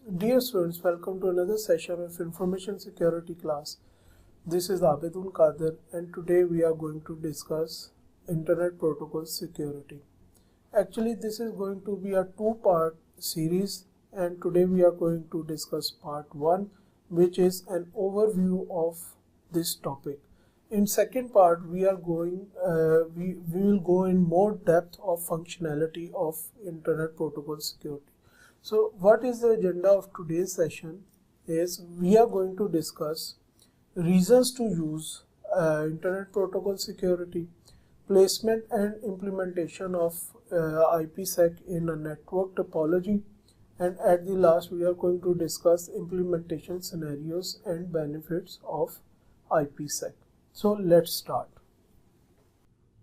Dear students, welcome to another session of Information Security class. This is Abedul Qadir and today we are going to discuss Internet Protocol Security. Actually, this is going to be a two-part series and today we are going to discuss part 1, which is an overview of this topic. In second part, we will go in more depth of functionality of Internet Protocol Security. So what is the agenda of today's session is we are going to discuss reasons to use Internet Protocol Security, placement and implementation of IPsec in a network topology, and at the last we are going to discuss implementation scenarios and benefits of IPsec. So let's start.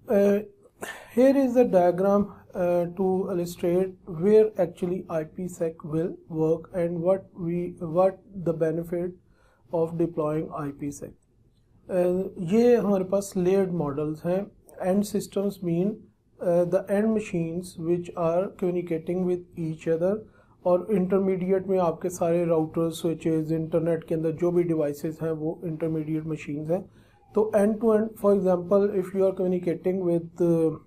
Here is the diagram to illustrate where actually IPsec will work and what the benefit of deploying IPsec. ये हमारे पास layered models हैं. End systems mean the end machines which are communicating with each other, और intermediate में आपके सारे routers, switches, internet के अंदर जो भी devices हैं वो intermediate machines हैं. तो end to end, for example, if you are communicating with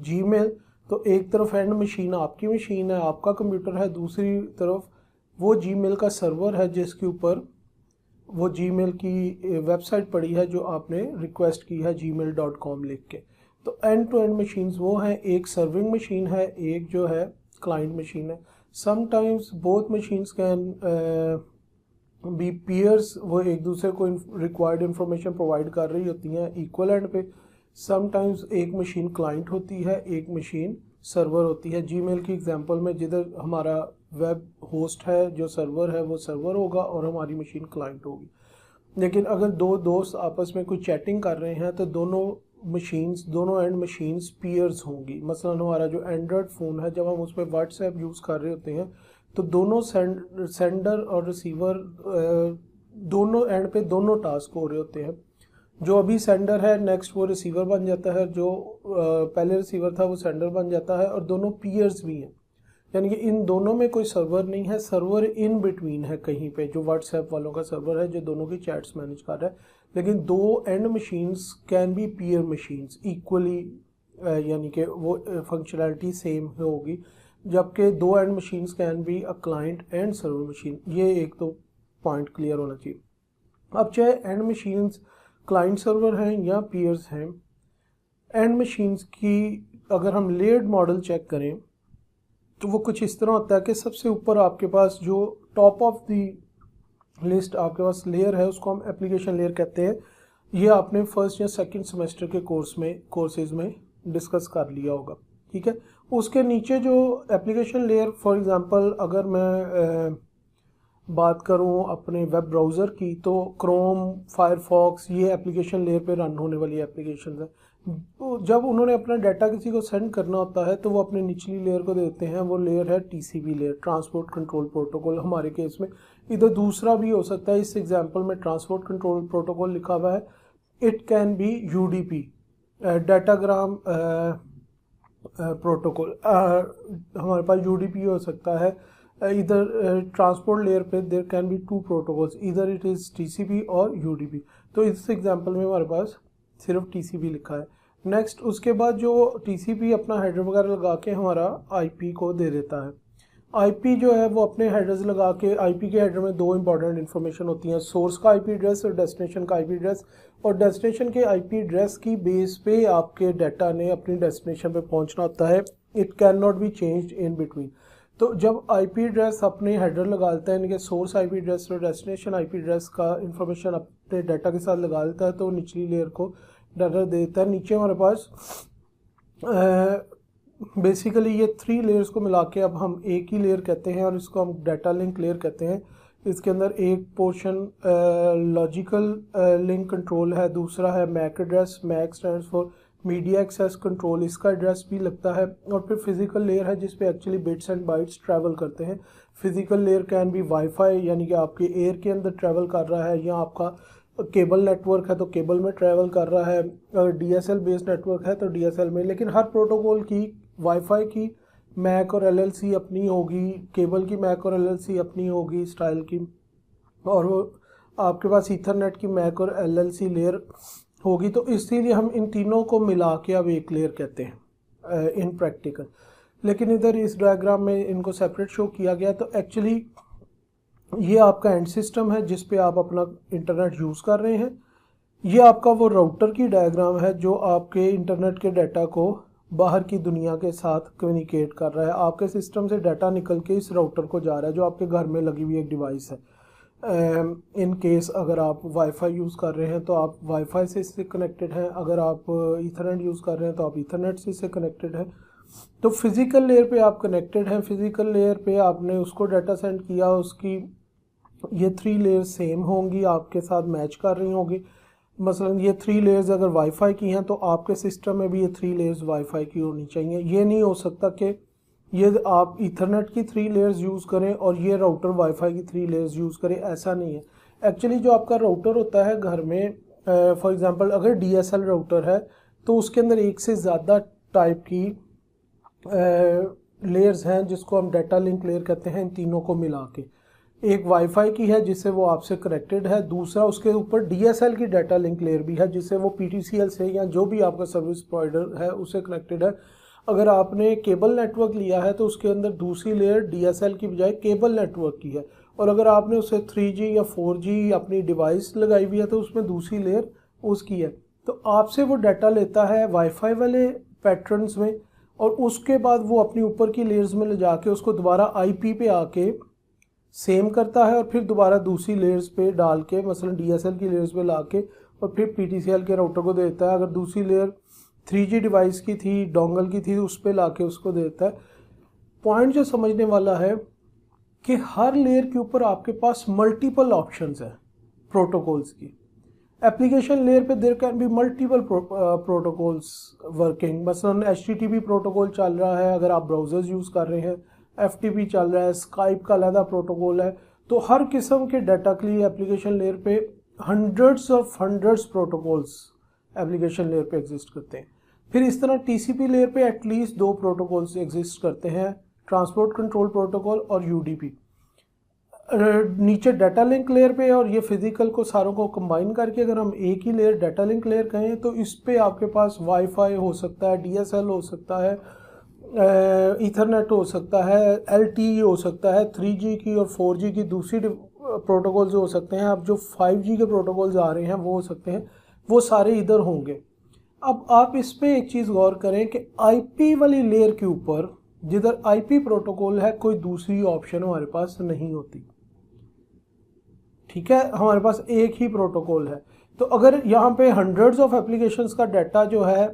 Gmail, तो एक तरफ एंड मशीन आपकी मशीन है, आपका कंप्यूटर है, दूसरी तरफ वो Gmail का सर्वर है जिसके ऊपर वो Gmail की वेबसाइट पड़ी है जो आपने रिक्वेस्ट की है gmail.com लिख के. तो एंड टू एंड मशीन्स वो हैं, एक सर्विंग मशीन है, एक जो है क्लाइंट मशीन है. Sometimes both machines can be peers, वो एक दूसरे को रिक्वायर्ड इंफॉर्मेशन प्रोवाइड कर रही होती हैं इक्वल एंड पे. समटाइम्स एक मशीन क्लाइंट होती है, एक मशीन सर्वर होती है. जीमेल की एग्जांपल में जिधर हमारा वेब होस्ट है जो सर्वर है वो सर्वर होगा और हमारी मशीन क्लाइंट होगी. लेकिन अगर दो दोस्त आपस में कोई चैटिंग कर रहे हैं तो दोनों एंड मशीन्स पीयर्स होंगी. मसलन हमारा जो एंड्रॉयड फ़ोन है, जब हम उसमें व्हाट्सएप यूज़ कर रहे होते हैं तो दोनों सेंडर और रिसीवर दोनों एंड पे दोनों टास्क हो रहे होते हैं. जो अभी सेंडर है नेक्स्ट वो रिसीवर बन जाता है, जो पहले रिसीवर था वो सेंडर बन जाता है, और दोनों पीयर्स भी हैं. यानी कि इन दोनों में कोई सर्वर नहीं है, सर्वर इन बिटवीन है कहीं पे, जो व्हाट्सएप वालों का सर्वर है जो दोनों की चैट्स मैनेज कर रहा है. लेकिन दो and machines can B peer machines equally, यानी कि वो फंक्शनैलिटी सेम होगी, जबकि दो and machines can be a client and server machine. ये एक तो पॉइंट क्लियर होना चाहिए. अब चाहे एंड मशीन्स क्लाइंट सर्वर हैं या पीयर्स हैं, एंड मशीन्स की अगर हम लेयर्ड मॉडल चेक करें तो वो कुछ इस तरह होता है कि सबसे ऊपर आपके पास जो टॉप ऑफ दी लिस्ट आपके पास लेयर है उसको हम एप्लीकेशन लेयर कहते हैं. ये आपने फर्स्ट या सेकंड सेमेस्टर के कोर्सेज में डिस्कस कर लिया होगा, ठीक है. उसके नीचे जो एप्लीकेशन लेयर, फॉर एग्जांपल अगर मैं बात करूं अपने वेब ब्राउज़र की, तो क्रोम, फायरफॉक्स, ये एप्लीकेशन लेयर पे रन होने वाली एप्लीकेशन है. जब उन्होंने अपना डाटा किसी को सेंड करना होता है तो वो अपने निचली लेयर को देते हैं. वो लेयर है TCP layer, transport control protocol. हमारे केस में इधर दूसरा भी हो सकता है. इस एग्जांपल में ट्रांसपोर्ट कंट्रोल प्रोटोकॉल लिखा हुआ है. It can be UDP, datagram protocol. हमारे पास यूडीपी हो सकता है. इधर ट्रांसपोर्ट लेयर पे there can be two protocols, इधर इट इज़ टीसीपी और यूडीपी. तो इस एग्जांपल में हमारे पास सिर्फ टीसीपी लिखा है. नेक्स्ट उसके बाद जो टीसीपी अपना हेडर वगैरह लगा के हमारा आईपी को दे देता है. आईपी जो है वो अपने हेडर्स लगा के, आईपी के हेडर में दो इंपॉर्टेंट इन्फॉर्मेशन होती हैं, सोर्स का आईपी एड्रेस और डेस्टिनेशन का आईपी एड्रेस. और डेस्टिनेशन के आईपी एड्रेस की बेस पे आपके डाटा ने अपनी डेस्टिनेशन पे पहुंचना होता है. It can not be changed in between. तो जब आईपी एड्रेस अपने हेडर लगा लेता है, यानी कि सोर्स आईपी एड्रेस और डेस्टिनेशन आईपी एड्रेस का इंफॉर्मेशन अपने डाटा के साथ लगा लेता है, तो निचली लेयर को डाटा दे देता है. नीचे हमारे पास बेसिकली ये 3 लेयर्स को मिला के अब हम एक ही लेयर कहते हैं और इसको हम डाटा लिंक लेयर कहते हैं. इसके अंदर एक पोर्शन लॉजिकल लिंक कंट्रोल है, दूसरा है MAC address. MAC stands for media access control, इसका एड्रेस भी लगता है. और फिर फिजिकल लेयर है जिसपे actually bits and bytes travel करते हैं. Physical layer can be wifi, यानी कि आपके एयर के अंदर ट्रैवल कर रहा है, या आपका केबल नेटवर्क है तो केबल में ट्रैवल कर रहा है, अगर डीएसएल बेस्ड नेटवर्क है तो डीएसएल में. लेकिन हर प्रोटोकॉल की वाईफाई की मैक और एलएलसी अपनी होगी, केबल की मैक और एलएलसी अपनी होगी स्टाइल की, और वो आपके पास ईथरनेट की मैक और एलएलसी लेयर होगी। तो इसीलिए हम इन तीनों को मिला के अब एक लेयर कहते हैं इन प्रैक्टिकल। लेकिन इधर इस डायग्राम में इनको सेपरेट शो किया गया। तो एक्चुअली ये आपका एंड सिस्टम है जिस पे आप अपना इंटरनेट यूज़ कर रहे हैं। ये आपका वो राउटर की डायग्राम है जो आपके इंटरनेट के डाटा को बाहर की दुनिया के साथ कम्युनिकेट कर रहा है। आपके सिस्टम से डाटा निकल के इस राउटर को जा रहा है जो आपके घर में लगी हुई एक डिवाइस है। इन केस अगर आप वाईफाई यूज़ कर रहे हैं तो आप वाईफाई से इससे कनेक्टेड हैं, अगर आप ईथरनेट यूज़ कर रहे हैं तो आप ईथरनेट से इससे कनेक्टेड हैं। तो फिज़िकल लेयर पे आप कनेक्टेड हैं, फिज़िकल लेयर पे आपने उसको डाटा सेंड किया, उसकी ये 3 लेयर्स सेम होंगी, आपके साथ मैच कर रही होंगी। मसलन ये 3 लेयर्स अगर वाईफाई की हैं तो आपके सिस्टम में भी ये 3 लेयर्स वाईफाई की होनी चाहिए। ये नहीं हो सकता कि ये आप ईथरनेट की 3 लेयर्स यूज़ करें और ये राउटर वाईफाई की 3 लेयर्स यूज़ करें, ऐसा नहीं है। एक्चुअली जो आपका राउटर होता है घर में, फॉर एग्जांपल अगर डीएसएल राउटर है तो उसके अंदर एक से ज़्यादा टाइप की लेयर्स हैं जिसको हम डाटा लिंक लेयर कहते हैं। इन तीनों को मिला के एक वाईफाई की है जिससे वो आपसे कनेक्टेड है, दूसरा उसके ऊपर डीएसएल की डाटा लिंक लेयर भी है जिससे वो पीटीसीएल से या जो भी आपका सर्विस प्रोवाइडर है उससे कनेक्टेड है। अगर आपने केबल नेटवर्क लिया है तो उसके अंदर दूसरी लेयर डीएसएल की बजाय केबल नेटवर्क की है, और अगर आपने उसे 3G या 4G अपनी डिवाइस लगाई हुई है तो उसमें दूसरी लेयर उसकी है। तो आपसे वो डाटा लेता है वाईफाई वाले पैटर्न्स में और उसके बाद वो अपनी ऊपर की लेयर्स में ले जाके उसको दोबारा आईपी पे आके सेम करता है और फिर दोबारा दूसरी लेयर्स पे डाल के मसलन डीएसएल की लेयर्स पे ला के और फिर पीटीसीएल के राउटर को देता है। अगर दूसरी लेयर 3G डिवाइस की थी, डोंगल की थी, उस पे ला के उसको देता है। पॉइंट जो समझने वाला है कि हर लेयर के ऊपर आपके पास मल्टीपल ऑप्शंस हैं प्रोटोकॉल्स की। एप्लीकेशन लेयर पे there can be multiple protocols working. मसलन HTTP प्रोटोकॉल चल रहा है अगर आप ब्राउजर्स यूज़ कर रहे हैं, FTP चल रहा है, स्काइप का अलग प्रोटोकॉल है। तो हर किस्म के डाटा के लिए एप्लीकेशन लेयर पे हंड्रेड्स प्रोटोकॉल्स एप्लीकेशन लेयर पे एग्जिस्ट करते हैं। फिर इस तरह TCP लेयर पे एटलीस्ट 2 प्रोटोकॉल्स एग्जिस्ट करते हैं, ट्रांसपोर्ट कंट्रोल प्रोटोकॉल और UDP। नीचे डाटा लिंक लेयर पे और ये फिजिकल को सारों को कंबाइन करके अगर हम एक ही लेयर डाटा लिंक लेयर कहें तो इस पे आपके पास वाईफाई हो सकता है, DSL हो सकता है, ईथरनेट हो सकता है, LTE हो सकता है, 3G की और 4G की दूसरी प्रोटोकॉल्स हो सकते हैं। अब जो 5G के प्रोटोकॉल्स आ रहे हैं वो हो सकते हैं, वो सारे इधर होंगे। अब आप इस पे एक चीज़ गौर करें कि आईपी वाली लेयर के ऊपर जिधर आईपी प्रोटोकॉल है कोई दूसरी ऑप्शन हमारे पास नहीं होती। ठीक है, हमारे पास एक ही प्रोटोकॉल है। तो अगर यहाँ पे हंड्रेड्स ऑफ एप्लीकेशंस का डाटा जो है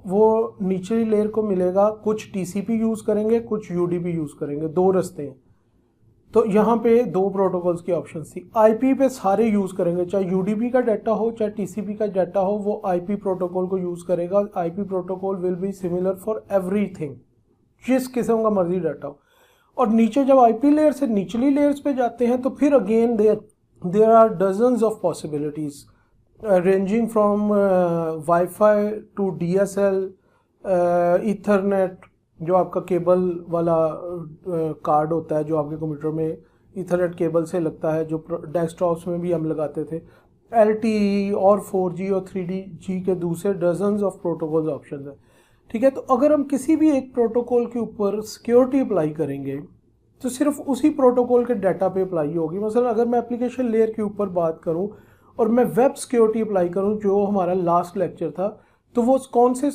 वो निचली लेयर को मिलेगा, कुछ TCP यूज़ करेंगे, कुछ UDP यूज़ करेंगे, 2 रास्ते हैं। तो यहाँ पे 2 प्रोटोकॉल्स की ऑप्शन थी। आईपी पे सारे यूज़ करेंगे, चाहे UDP का डाटा हो चाहे TCP का डाटा हो, वो आईपी प्रोटोकॉल को यूज़ करेगा। IP protocol will be similar for everything, जिस किस्म का मर्जी डाटा हो। और नीचे जब आईपी लेयर से निचली लेयर्स पे जाते हैं तो फिर again there are dozens of possibilities ranging from wifi to DSL, ethernet जो आपका केबल वाला कार्ड होता है जो आपके कंप्यूटर में ईथरनेट केबल से लगता है, जो डेस्कटॉप्स में भी हम लगाते थे, LTE और 4G और 3G के दूसरे डजन्स ऑफ प्रोटोकॉल ऑप्शन है। ठीक है, तो अगर हम किसी भी एक प्रोटोकॉल के ऊपर सिक्योरिटी अप्लाई करेंगे तो सिर्फ उसी प्रोटोकॉल के डाटा पे अप्लाई होगी। मसलन अगर मैं एप्लीकेशन लेयर के ऊपर बात करूं और मैं वेब सिक्योरिटी अप्लाई करूं जो हमारा लास्ट लेक्चर था, तो वो कौन से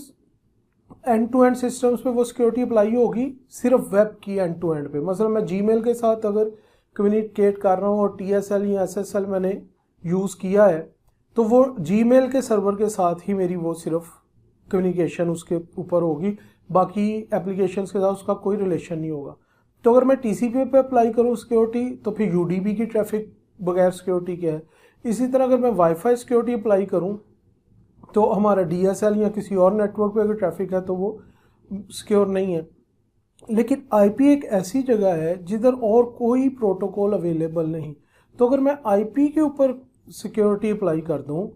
एंड टू एंड सिस्टम्स पे वो सिक्योरिटी अप्लाई होगी? सिर्फ वेब की एंड टू एंड पे। मसलन मैं जीमेल के साथ अगर कम्युनिकेट कर रहा हूँ और TSL या SSL मैंने यूज़ किया है तो वो जीमेल के सर्वर के साथ ही मेरी वो सिर्फ कम्युनिकेशन उसके ऊपर होगी, बाकी एप्लीकेशंस के साथ उसका कोई रिलेशन नहीं होगा। तो अगर मैं TCP पे अप्लाई करूँ सिक्योरिटी तो फिर UDP की ट्रैफिक बगैर सिक्योरिटी क्या है। इसी तरह अगर मैं वाईफाई सिक्योरिटी अप्लाई करूँ तो हमारा DSL या किसी और नेटवर्क पे अगर ट्रैफिक है तो वो सिक्योर नहीं है। लेकिन IP एक ऐसी जगह है जिधर और कोई प्रोटोकॉल अवेलेबल नहीं। तो अगर मैं IP के ऊपर सिक्योरिटी अप्लाई कर दूं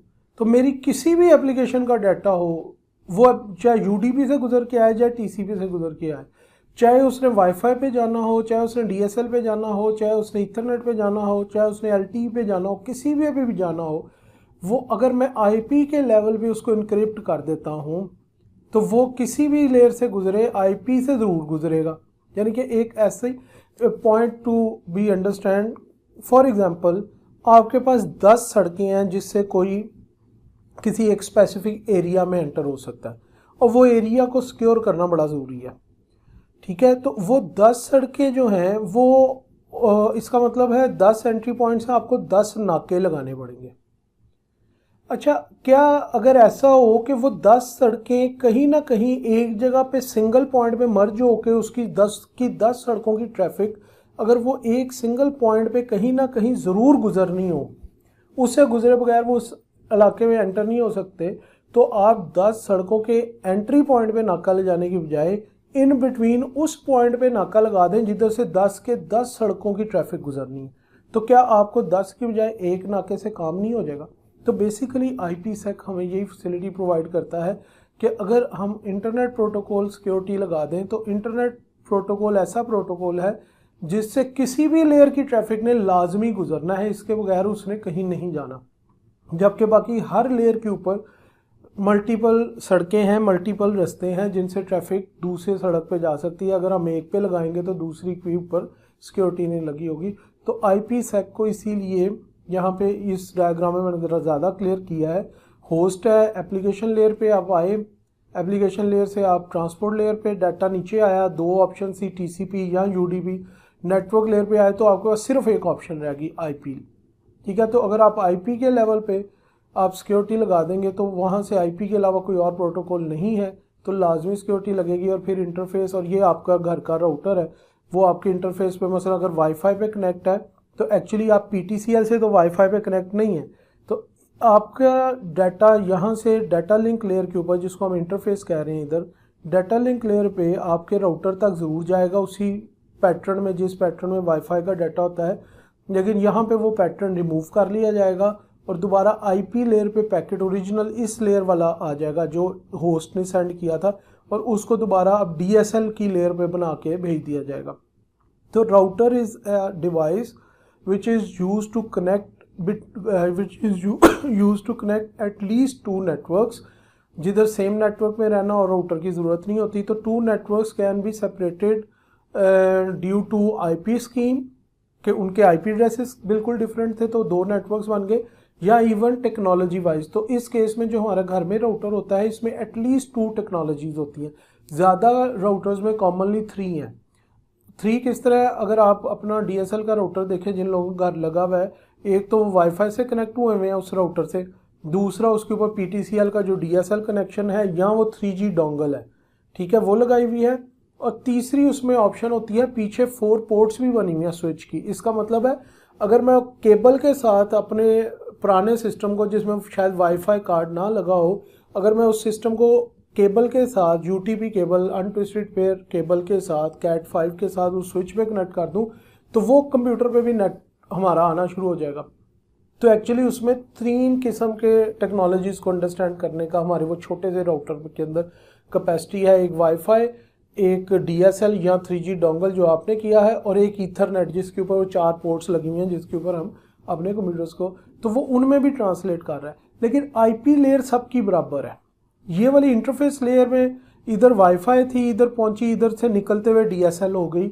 तो मेरी किसी भी एप्लीकेशन का डाटा हो, वो चाहे UDP से गुजर के आए चाहे TCP से गुजर के आए, चाहे उसने वाईफाई पे जाना हो, चाहे उसने डीएसएल पे जाना हो, चाहे उसने ईथरनेट पे जाना हो, चाहे उसने एलटीई पे जाना हो, किसी भी जाना हो, वो अगर मैं आईपी के लेवल पे उसको इनक्रिप्ट कर देता हूँ तो वो किसी भी लेयर से गुजरे आईपी से ज़रूर गुजरेगा। यानी कि एक ऐसे point to be understand, for example आपके पास 10 सड़कें हैं जिससे कोई किसी एक स्पेसिफिक एरिया में एंटर हो सकता है और वो एरिया को सिक्योर करना बड़ा ज़रूरी है, ठीक है। तो वो 10 सड़कें जो हैं वो इसका मतलब है 10 एंट्री पॉइंट्स हैं, आपको 10 नाके लगाने पड़ेंगे। अच्छा, क्या अगर ऐसा हो कि वो 10 सड़कें कहीं ना कहीं एक जगह पे सिंगल पॉइंट पे मर्ज होके उसकी 10 सड़कों की ट्रैफिक अगर वो एक सिंगल पॉइंट पे कहीं ना कहीं ज़रूर गुजरनी हो, उससे गुजरे बगैर वो उस इलाके में एंटर नहीं हो सकते, तो आप 10 सड़कों के एंट्री पॉइंट पे नाका ले जाने की बजाय इन बिटवीन उस पॉइंट पे नाका लगा दें जिधर से 10 के 10 सड़कों की ट्रैफिक गुजरनी है। तो क्या आपको 10 की बजाय एक नाके से काम नहीं हो जाएगा? तो बेसिकली आईपीसेक हमें यही फैसिलिटी प्रोवाइड करता है कि अगर हम इंटरनेट प्रोटोकॉल सिक्योरिटी लगा दें तो इंटरनेट प्रोटोकॉल ऐसा प्रोटोकॉल है जिससे किसी भी लेयर की ट्रैफिक ने लाजमी गुजरना है, इसके बगैर उसने कहीं नहीं जाना। जबकि बाकी हर लेयर के ऊपर मल्टीपल सड़कें हैं, मल्टीपल रास्ते हैं जिनसे ट्रैफिक दूसरे सड़क पे जा सकती है। अगर हम एक पे लगाएंगे तो दूसरी के ऊपर सिक्योरिटी नहीं लगी होगी। तो आईपीसेक को इसीलिए यहाँ पे इस डायग्राम में मैंने ज़रा ज़्यादा क्लियर किया है। होस्ट है, एप्लीकेशन लेयर पे आप आए, एप्लीकेशन लेयर से आप ट्रांसपोर्ट लेयर पे, डाटा नीचे आया, 2 ऑप्शन सी टीसीपी या यूडीपी। नेटवर्क लेयर पे आए तो आपके पास सिर्फ एक ऑप्शन रहेगी आईपी, ठीक है। तो अगर आप आईपी के लेवल पे आप सिक्योरिटी लगा देंगे तो वहाँ से आईपी के अलावा कोई और प्रोटोकॉल नहीं है तो लाजमी सिक्योरिटी लगेगी। और फिर इंटरफेस, और ये आपका घर का राउटर है, वो आपके इंटरफेस पे मसला अगर वाईफाई पे कनेक्ट है तो एक्चुअली आप पीटीसीएल से तो वाईफाई पे कनेक्ट नहीं है, तो आपका डाटा यहाँ से डाटा लिंक लेयर के ऊपर, जिसको हम इंटरफेस कह रहे हैं इधर, डाटा लिंक लेयर पे आपके राउटर तक ज़रूर जाएगा उसी पैटर्न में जिस पैटर्न में वाईफाई का डाटा होता है। लेकिन यहाँ पे वो पैटर्न रिमूव कर लिया जाएगा और दोबारा आईपी लेयर पे पैकेट ओरिजिनल इस लेयर वाला आ जाएगा जो होस्ट ने सेंड किया था, और उसको दोबारा अब डीएसएल की लेयर पे बना के भेज दिया जाएगा। तो router is a device which is used to connect at least 2 networks, जिधर सेम नेटवर्क में रहना और राउटर की ज़रूरत नहीं होती। तो 2 networks can be separated due to IP scheme कि उनके आईपी एड्रेसेस बिल्कुल डिफरेंट थे तो 2 नेटवर्क्स बन गए, या इवन टेक्नोलॉजी वाइज। तो इस केस में जो हमारा घर में राउटर होता है इसमें एटलीस्ट 2 टेक्नोलॉजीज होती हैं। ज़्यादा राउटर्स में कॉमनली 3 हैं। 3 किस तरह, अगर आप अपना डीएसएल का राउटर देखें जिन लोगों का घर लगा हुआ है, एक तो वाईफाई से कनेक्ट हुए हैं उस राउटर से, दूसरा उसके ऊपर पीटीसीएल का जो डीएसएल कनेक्शन है या वो 3G डोंगल है, ठीक है, वो लगाई हुई है, और तीसरी उसमें ऑप्शन होती है पीछे 4 पोर्ट्स भी बनी हुई है स्विच की। इसका मतलब है अगर मैं केबल के साथ अपने पुराने सिस्टम को, जिसमें शायद वाईफाई कार्ड ना लगा हो, अगर मैं उस सिस्टम को केबल के साथ UTP cable, untwisted pair cable के साथ, कैट 5 के साथ उस स्विच पे कनेक्ट कर दूं तो वो कंप्यूटर पे भी नेट हमारा आना शुरू हो जाएगा। तो एक्चुअली उसमें 3 किस्म के टेक्नोलॉजीज़ को अंडरस्टैंड करने का हमारे वो छोटे से राउटर के अंदर कैपेसिटी है। एक वाईफाई, एक डीएसएल या 3G डोंगल जो आपने किया है, और एक ईथरनेट जिसके ऊपर वो 4 पोर्ट्स लगी हुई हैं जिसके ऊपर हम अपने कंप्यूटर्स को, तो वो उनमें भी ट्रांसलेट कर रहा है। लेकिन आईपी लेयर सबकी बराबर है। ये वाली इंटरफेस लेयर में इधर वाईफाई थी, इधर पहुंची, इधर से निकलते हुए डीएसएल हो गई,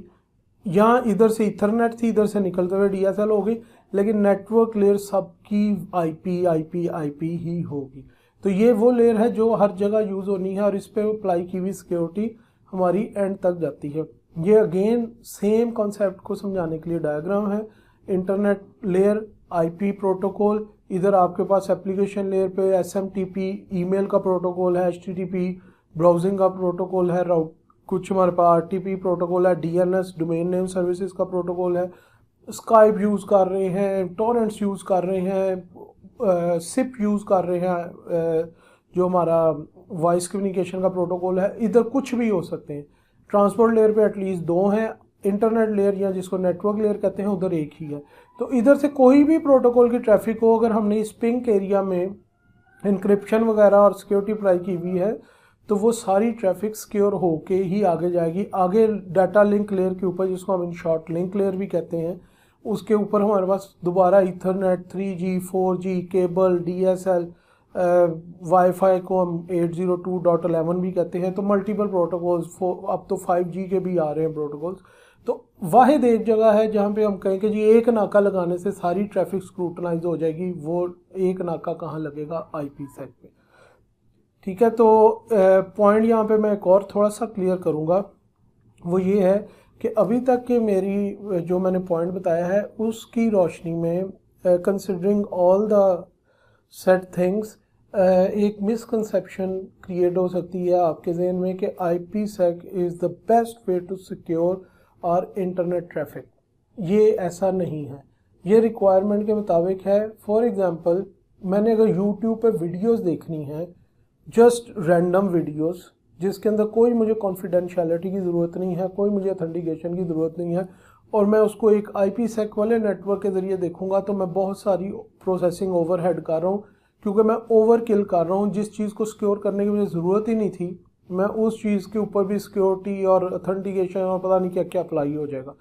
यहाँ इधर से इथरनेट थी, इधर से निकलते हुए डीएसएल हो गई, लेकिन नेटवर्क लेयर सबकी आईपी आईपी आईपी ही होगी। तो ये वो लेयर है जो हर जगह यूज़ होनी है और इस पर अप्लाई की हुई सिक्योरिटी हमारी एंड तक जाती है। ये अगेन सेम कॉन्सेप्ट को समझाने के लिए डायग्राम है। इंटरनेट लेयर, आईपी प्रोटोकॉल, इधर आपके पास एप्लीकेशन लेयर पे एसएमटीपी ईमेल का प्रोटोकॉल है, एचटीटीपी ब्राउजिंग का प्रोटोकॉल है, कुछ हमारे पास आरटीपी प्रोटोकॉल है, डीएनएस डोमेन नेम सर्विसेज का प्रोटोकॉल है, स्काइप यूज़ कर रहे हैं, टॉरेंट्स यूज़ कर रहे हैं, सिप यूज़ कर रहे हैं, जो हमारा वॉइस कम्युनिकेशन का प्रोटोकॉल है। इधर कुछ भी हो सकते हैं। ट्रांसपोर्ट लेयर पे एटलीस्ट 2 हैं, इंटरनेट लेयर या जिसको नेटवर्क लेयर कहते हैं उधर एक ही है। तो इधर से कोई भी प्रोटोकॉल की ट्रैफिक हो, अगर हमने इस पिंक एरिया में इंक्रिप्शन वगैरह और सिक्योरिटी अप्लाई की हुई है तो वो सारी ट्रैफिक सिक्योर होके ही आगे जाएगी। आगे डाटा लिंक लेयर के ऊपर, जिसको हम इन शॉर्ट लिंक लेयर भी कहते हैं, उसके ऊपर हमारे पास दोबारा Ethernet, 3G 4G cable, DSL, wifi को हम 802.11 भी कहते हैं। तो मल्टीपल प्रोटोकॉल्स, अब तो 5G के भी आ रहे हैं प्रोटोकॉल्स। तो वाहिद एक जगह है जहाँ पे हम कहें कि जी एक नाका लगाने से सारी ट्रैफिक स्क्रूटनाइज हो जाएगी। वो एक नाका कहाँ लगेगा? IPsec पे। ठीक है, तो पॉइंट यहाँ पे मैं एक और थोड़ा सा क्लियर करूँगा, वो ये है कि अभी तक के मेरी जो मैंने पॉइंट बताया है उसकी रोशनी में, considering all the set things, एक मिसकंसेप्शन क्रिएट हो सकती है आपके जहन में कि IPsec is the best way to secure और इंटरनेट ट्रैफिक। ये ऐसा नहीं है, ये रिक्वायरमेंट के मुताबिक है। फॉर एग्जांपल, मैंने अगर YouTube पे वीडियोस देखनी है, जस्ट रैंडम वीडियोस, जिसके अंदर कोई मुझे कॉन्फिडेंशियलिटी की ज़रूरत नहीं है, कोई मुझे ऑथेंटिकेशन की ज़रूरत नहीं है, और मैं उसको एक IPsec वाले नेटवर्क के ज़रिए देखूंगा, तो मैं बहुत सारी प्रोसेसिंग ओवरहेड कर रहा हूँ, क्योंकि मैं ओवर किल कर रहा हूँ। जिस चीज़ को सिक्योर करने की मुझे ज़रूरत ही नहीं थी, मैं उस चीज़ के ऊपर भी सिक्योरिटी और ऑथेंटिकेशन और पता नहीं क्या क्या अप्लाई हो जाएगा।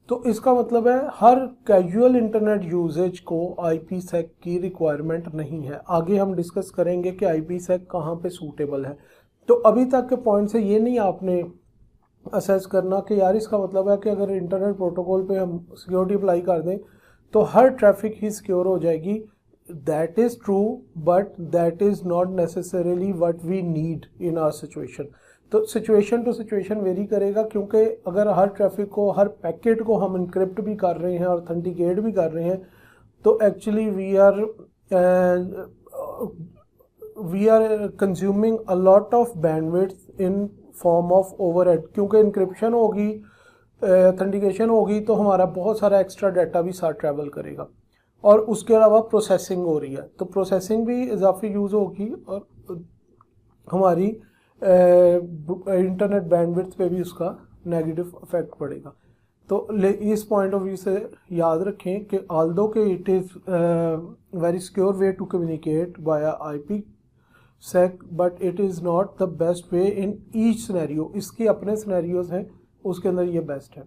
तो इसका मतलब है हर कैजुअल इंटरनेट यूजेज को IPsec की रिक्वायरमेंट नहीं है। आगे हम डिस्कस करेंगे कि IPsec कहाँ पे सूटेबल है। तो अभी तक के पॉइंट से ये नहीं आपने असेस करना कि यार इसका मतलब है कि अगर इंटरनेट प्रोटोकॉल पे हम सिक्योरिटी अप्लाई कर दें तो हर ट्रैफिक ही सिक्योर हो जाएगी। That is true, but that is not necessarily what we need in our situation. तो सिचुएशन टू सिचुएशन वेरी करेगा, क्योंकि अगर हर ट्रैफिक को, हर पैकेट को हम इनक्रिप्ट भी कर रहे हैं और ऑथेंटिकेट भी कर रहे हैं, तो actually we are consuming a lot of bandwidth in form of overhead. क्योंकि इंक्रिप्शन होगी, ऑथेंटिकेशन होगी, तो हमारा बहुत सारा एक्स्ट्रा डाटा भी साथ ट्रैवल करेगा, और उसके अलावा प्रोसेसिंग हो रही है, तो प्रोसेसिंग भी इजाफी यूज़ होगी और हमारी इंटरनेट बैंडविड्थ पे भी उसका नेगेटिव इफेक्ट पड़ेगा। तो इस पॉइंट ऑफ व्यू से याद रखें कि ऑल्दो के it is very secure way to communicate via IPsec, but it is not the best way in each scenario. इसके अपने सिनेरियोज हैं, उसके अंदर ये बेस्ट है।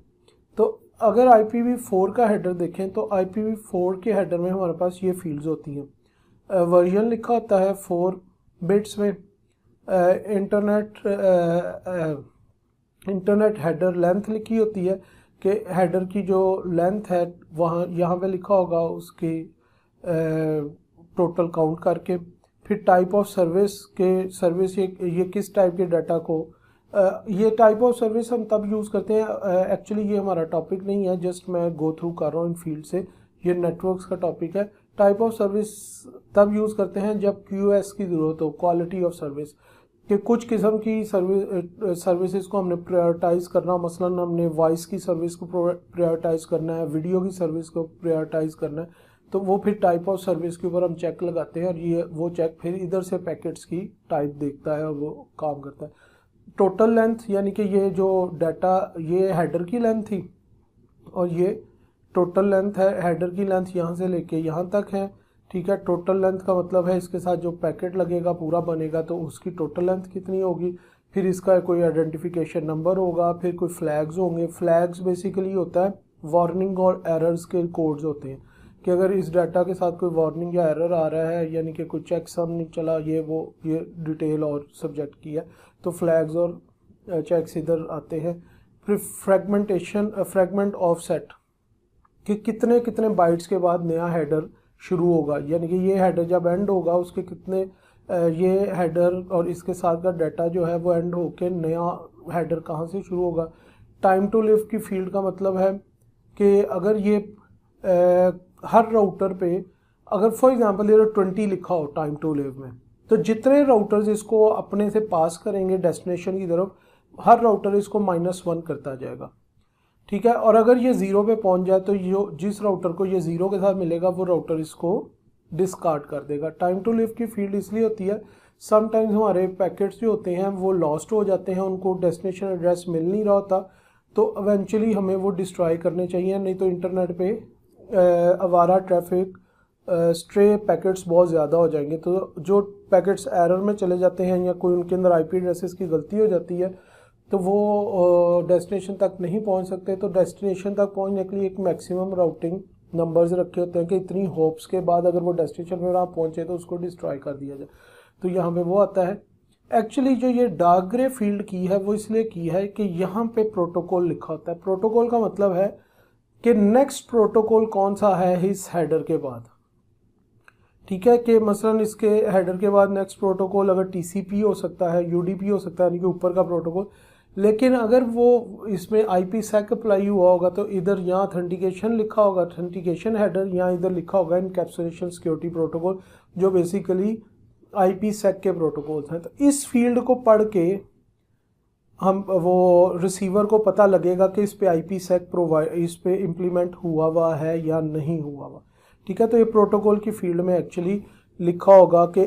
तो अगर IPv4 का हेडर देखें तो IPv4 के हेडर में हमारे पास ये फील्ड्स होती हैं। वर्जन लिखा होता है 4 बिट्स में, इंटरनेट हेडर लेंथ लिखी होती है कि हेडर की जो लेंथ है वहाँ यहाँ पे लिखा होगा उसकी टोटल काउंट करके। फिर टाइप ऑफ सर्विस के सर्विस ये किस टाइप के डाटा को, ये टाइप ऑफ सर्विस हम तब यूज़ करते हैं, एक्चुअली ये हमारा टॉपिक नहीं है, जस्ट मैं गो थ्रू कर रहा हूँ इन फील्ड से, ये नेटवर्क्स का टॉपिक है। टाइप ऑफ सर्विस तब यूज़ करते हैं जब QoS की ज़रूरत हो, क्वालिटी ऑफ सर्विस, कि कुछ किस्म की सर्विसेज को हमने प्रायोरिटाइज़ करना, मसलन हमने वॉइस की सर्विस को प्रायोरिटाइज़ करना है, वीडियो की सर्विस को प्रायोरिटाइज़ करना है, तो वो फिर टाइप ऑफ सर्विस के ऊपर हम चेक लगाते हैं, और ये वो चेक फिर इधर से पैकेट्स की टाइप देखता है और वो काम करता है। टोटल लेंथ यानी कि ये जो डाटा, ये हेडर की लेंथ थी और ये टोटल लेंथ है। हेडर की लेंथ यहाँ से लेके यहाँ तक है, ठीक है। टोटल लेंथ का मतलब है इसके साथ जो पैकेट लगेगा पूरा बनेगा तो उसकी टोटल लेंथ कितनी होगी। फिर इसका कोई आइडेंटिफिकेशन नंबर होगा, फिर कोई फ्लैग्स होंगे। फ्लैग्स बेसिकली होता है वार्निंग और एरर्स के कोड्स होते हैं कि अगर इस डाटा के साथ कोई वार्निंग या एरर आ रहा है, यानी कि कोई चेक सम नहीं चला, ये डिटेल और सब्जेक्ट की है, तो फ्लैग्स और चेक्स इधर आते हैं। फिर फ्रेगमेंट ऑफसेट कि कितने कितने बाइट्स के बाद नया हेडर शुरू होगा, यानी कि ये हेडर जब एंड होगा उसके कितने ये हेडर और इसके साथ का डाटा जो है वो एंड होके नया हेडर कहाँ से शुरू होगा। टाइम टू लिव की फील्ड का मतलब है कि अगर ये हर राउटर पे अगर फॉर एग्जांपल ये 20 लिखा हो टाइम टू लिव में, तो जितने राउटर्स इसको अपने से पास करेंगे डेस्टिनेशन की तरफ, हर राउटर इसको -1 करता जाएगा, ठीक है। और अगर ये 0 पे पहुंच जाए तो ये जिस राउटर को ये 0 के साथ मिलेगा वो राउटर इसको डिस्कार्ड कर देगा। टाइम टू लिव की फील्ड इसलिए होती है, समटाइम्स हमारे पैकेट्स जो होते हैं वो लॉस्ट हो जाते हैं, उनको डेस्टिनेशन एड्रेस मिल नहीं रहा होता, तो इवेंचुअली हमें वो डिस्ट्रॉय करने चाहिए, नहीं तो इंटरनेट पे आवारा ट्रैफिक स्ट्रे पैकेट्स बहुत ज़्यादा हो जाएंगे, तो जो पैकेट्स एरर में चले जाते हैं या कोई उनके अंदर आईपी एड्रेसेस की गलती हो जाती है तो वो डेस्टिनेशन तक नहीं पहुंच सकते। तो डेस्टिनेशन तक पहुंचने के लिए एक मैक्सिमम राउटिंग नंबर्स रखे होते हैं कि इतनी होप्स के बाद अगर वो डेस्टिनेशन पर आप पहुंचे तो उसको डिस्ट्रॉय कर दिया जाए। तो यहाँ पे वो आता है। एक्चुअली जो ये डार्क ग्रे फील्ड की है वो इसलिए की है कि यहाँ पे प्रोटोकॉल लिखा होता है। प्रोटोकॉल का मतलब है कि नेक्स्ट प्रोटोकॉल कौन सा है इस हेडर के बाद। ठीक है, कि मसलन इसके हेडर के बाद नेक्स्ट प्रोटोकॉल अगर टीसीपी हो सकता है, यूडीपी हो सकता है, यानी कि ऊपर का प्रोटोकॉल। लेकिन अगर वो इसमें आईपीसेक अप्लाई हुआ होगा तो इधर यहाँ ऑथेंटिकेशन लिखा होगा, ऑथेंटिकेशन हेडर, यहाँ इधर लिखा होगा इनकैप्सुलेशन सिक्योरिटी प्रोटोकॉल, जो बेसिकली आईपीसेक के प्रोटोकॉल्स हैं। तो इस फील्ड को पढ़ के हम वो रिसीवर को पता लगेगा कि इस पे आईपीसेक इस पे इम्प्लीमेंट हुआ है या नहीं हुआ। ठीक है, तो ये प्रोटोकॉल की फील्ड में एक्चुअली लिखा होगा कि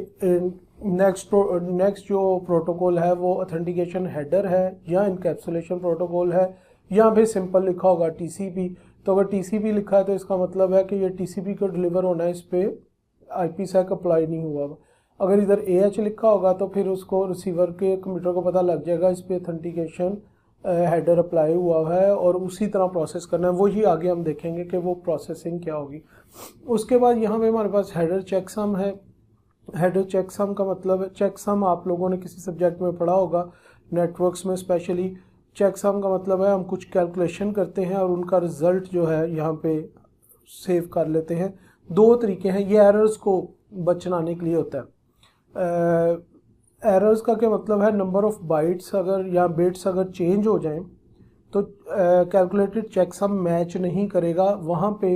नेक्स्ट जो प्रोटोकॉल है वो ऑथेंटिकेशन हेडर है या इनकैप्सुलेशन प्रोटोकॉल है, या फिर सिंपल लिखा होगा टीसीपी। तो अगर टीसीपी लिखा है तो इसका मतलब है कि ये टीसीपी को डिलीवर होना है, इस पे आईपीसेक अप्लाई नहीं हुआ। अगर इधर AH लिखा होगा तो फिर उसको रिसीवर के कंप्यूटर को पता लग जाएगा इस पे ऑथेंटिकेशन हेडर अप्लाई हुआ है और उसी तरह प्रोसेस करना है। वही आगे हम देखेंगे कि वो प्रोसेसिंग क्या होगी। उसके बाद यहाँ पे हमारे पास हेडर चेकसम है। हेडर चेकसम का मतलब है, चेकसम आप लोगों ने किसी सब्जेक्ट में पढ़ा होगा, नेटवर्क्स में स्पेशली। चेकसम का मतलब है हम कुछ कैलकुलेशन करते हैं और उनका रिजल्ट जो है यहाँ पे सेव कर लेते हैं। दो तरीके हैं, ये एरर्स को बचनाने के लिए होता है। एरर्स का क्या मतलब है, नंबर ऑफ बाइट्स अगर या बिट्स अगर चेंज हो जाएं तो कैलकुलेटेड चेकसम मैच नहीं करेगा। वहाँ पे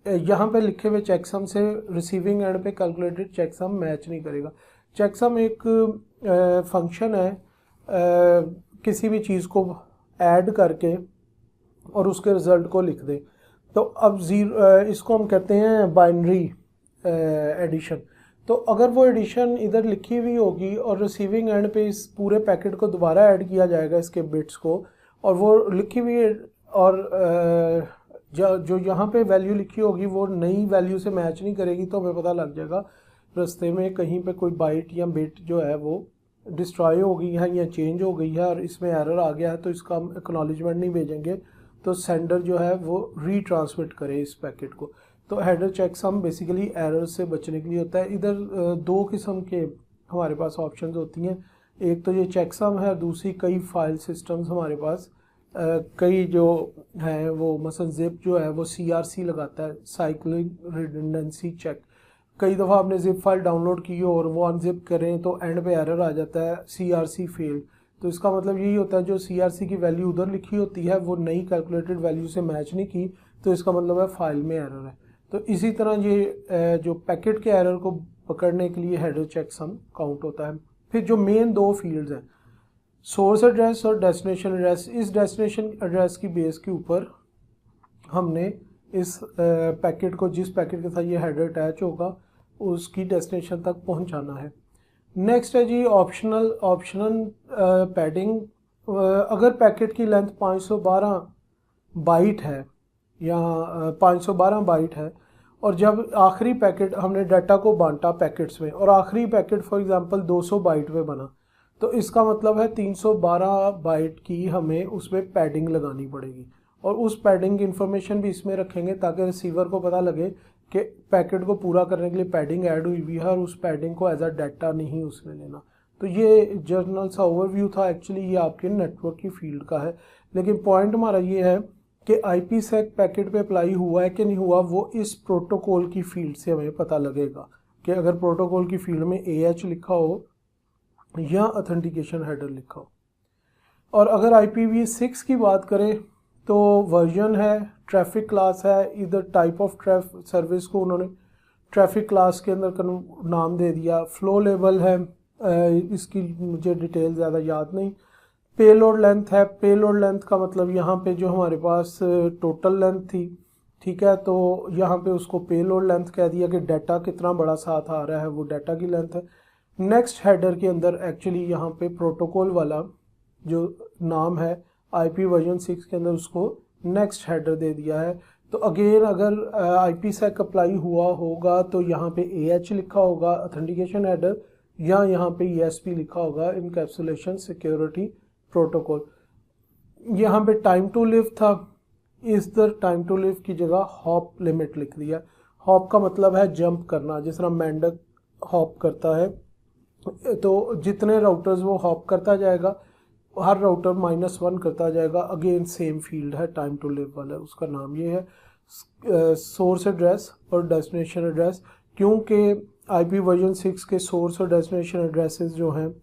यहाँ पे लिखे हुए चेकसम से रिसीविंग एंड पे कैलकुलेटेड चेकसम मैच नहीं करेगा। चेकसम एक फंक्शन है किसी भी चीज़ को ऐड करके और उसके रिजल्ट को लिख दे। तो अब इसको हम कहते हैं बाइनरी एडिशन। तो अगर वो एडिशन इधर लिखी हुई होगी और रिसीविंग एंड पे इस पूरे पैकेट को दोबारा ऐड किया जाएगा इसके बिट्स को, और वो लिखी हुई और जो यहाँ पे वैल्यू लिखी होगी वो नई वैल्यू से मैच नहीं करेगी, तो हमें पता लग जाएगा रास्ते में कहीं पे कोई बाइट या बिट जो है वो डिस्ट्रॉय हो गई है या चेंज हो गई है और इसमें एरर आ गया है, तो इसका हम एक्नॉलेजमेंट नहीं भेजेंगे तो सेंडर जो है वो रीट्रांसमिट करे इस पैकेट को। तो हेडर चेकसम बेसिकली एरर से बचने के लिए होता है। इधर दो किस्म के हमारे पास ऑप्शंस होती हैं, एक तो ये चेकसम है, दूसरी कई फाइल सिस्टम्स हमारे पास कई जो है वो मसलन जिप जो है वो CRC लगाता है, साइक्लिक रिडंडेंसी चेक। कई दफ़ा आपने जिप फाइल डाउनलोड की हो और वो अनजिप करें तो एंड पे एरर आ जाता है CRC फेल्ड। तो इसका मतलब यही होता है जो CRC की वैल्यू उधर लिखी होती है वो नई कैलकुलेटेड वैल्यू से मैच नहीं की, तो इसका मतलब है फाइल में एरर है। तो इसी तरह ये जो पैकेट के एरर को पकड़ने के लिए हेडर चेकसम काउंट होता है। फिर जो मेन दो फील्ड्स हैं, सोर्स एड्रेस और डेस्टिनेशन एड्रेस, इस डेस्टिनेशन एड्रेस की बेस के ऊपर हमने इस पैकेट को, जिस पैकेट के साथ ये हेडर अटैच होगा, उसकी डेस्टिनेशन तक पहुंचाना है। नेक्स्ट है जी ऑप्शनल पैडिंग। अगर पैकेट की लेंथ 512 बाइट है या 512 बाइट है और जब आखिरी पैकेट हमने डाटा को बांटा पैकेट्स में और आखिरी पैकेट फॉर एग्जांपल 200 बाइट में बना, तो इसका मतलब है 312 बाइट की हमें उसमें पैडिंग लगानी पड़ेगी और उस पैडिंग की इंफॉर्मेशन भी इसमें रखेंगे ताकि रिसीवर को पता लगे कि पैकेट को पूरा करने के लिए पैडिंग ऐड हुई हुई है और उस पैडिंग को एज अ डाटा नहीं उसमें लेना। तो ये जर्नल सा ओवरव्यू था, एक्चुअली ये आपके नेटवर्क की फील्ड का है। लेकिन पॉइंट हमारा ये है कि आईपीसेक पैकेट पे अप्लाई हुआ है कि नहीं हुआ, वो इस प्रोटोकॉल की फील्ड से हमें पता लगेगा कि अगर प्रोटोकॉल की फील्ड में AH लिखा हो या ऑथेंटिकेशन हेडर लिखा हो। और अगर IPv6 की बात करें तो वर्जन है, ट्रैफिक क्लास है, इधर टाइप ऑफ सर्विस को उन्होंने ट्रैफिक क्लास के अंदर नाम दे दिया, फ्लो लेवल है, इसकी मुझे डिटेल ज़्यादा याद नहीं। पेलोड लेंथ है, पेलोड लेंथ का मतलब यहाँ पे जो हमारे पास टोटल लेंथ थी, ठीक है, तो यहाँ पे उसको पेलोड लेंथ कह दिया कि डाटा कितना बड़ा साथ आ रहा है वो डाटा की लेंथ है। नेक्स्ट हेडर के अंदर एक्चुअली यहाँ पे प्रोटोकॉल वाला जो नाम है IP वर्जन 6 के अंदर उसको नेक्स्ट हेडर दे दिया है। तो अगेन अगर IPsec अप्लाई हुआ होगा तो यहाँ पे AH लिखा होगा ऑथेंटिकेशन हेडर, या यहाँ पे ESP लिखा होगा इनकैप्सुलेशन सिक्योरिटी प्रोटोकॉल। यहाँ पे टाइम टू लिव था, इस दर टाइम टू लिव की जगह हॉप लिमिट लिख दिया। हॉप का मतलब है जंप करना, जिस तरह मेंढक हॉप करता है, तो जितने राउटर्स वो हॉप करता जाएगा, हर राउटर -1 करता जाएगा। अगेन सेम फील्ड है टाइम टू लिव वाला, उसका नाम ये है। सोर्स एड्रेस और डेस्टिनेशन एड्रेस, क्योंकि IP वर्जन 6 के सोर्स और डेस्टिनेशन एड्रेसेस जो हैं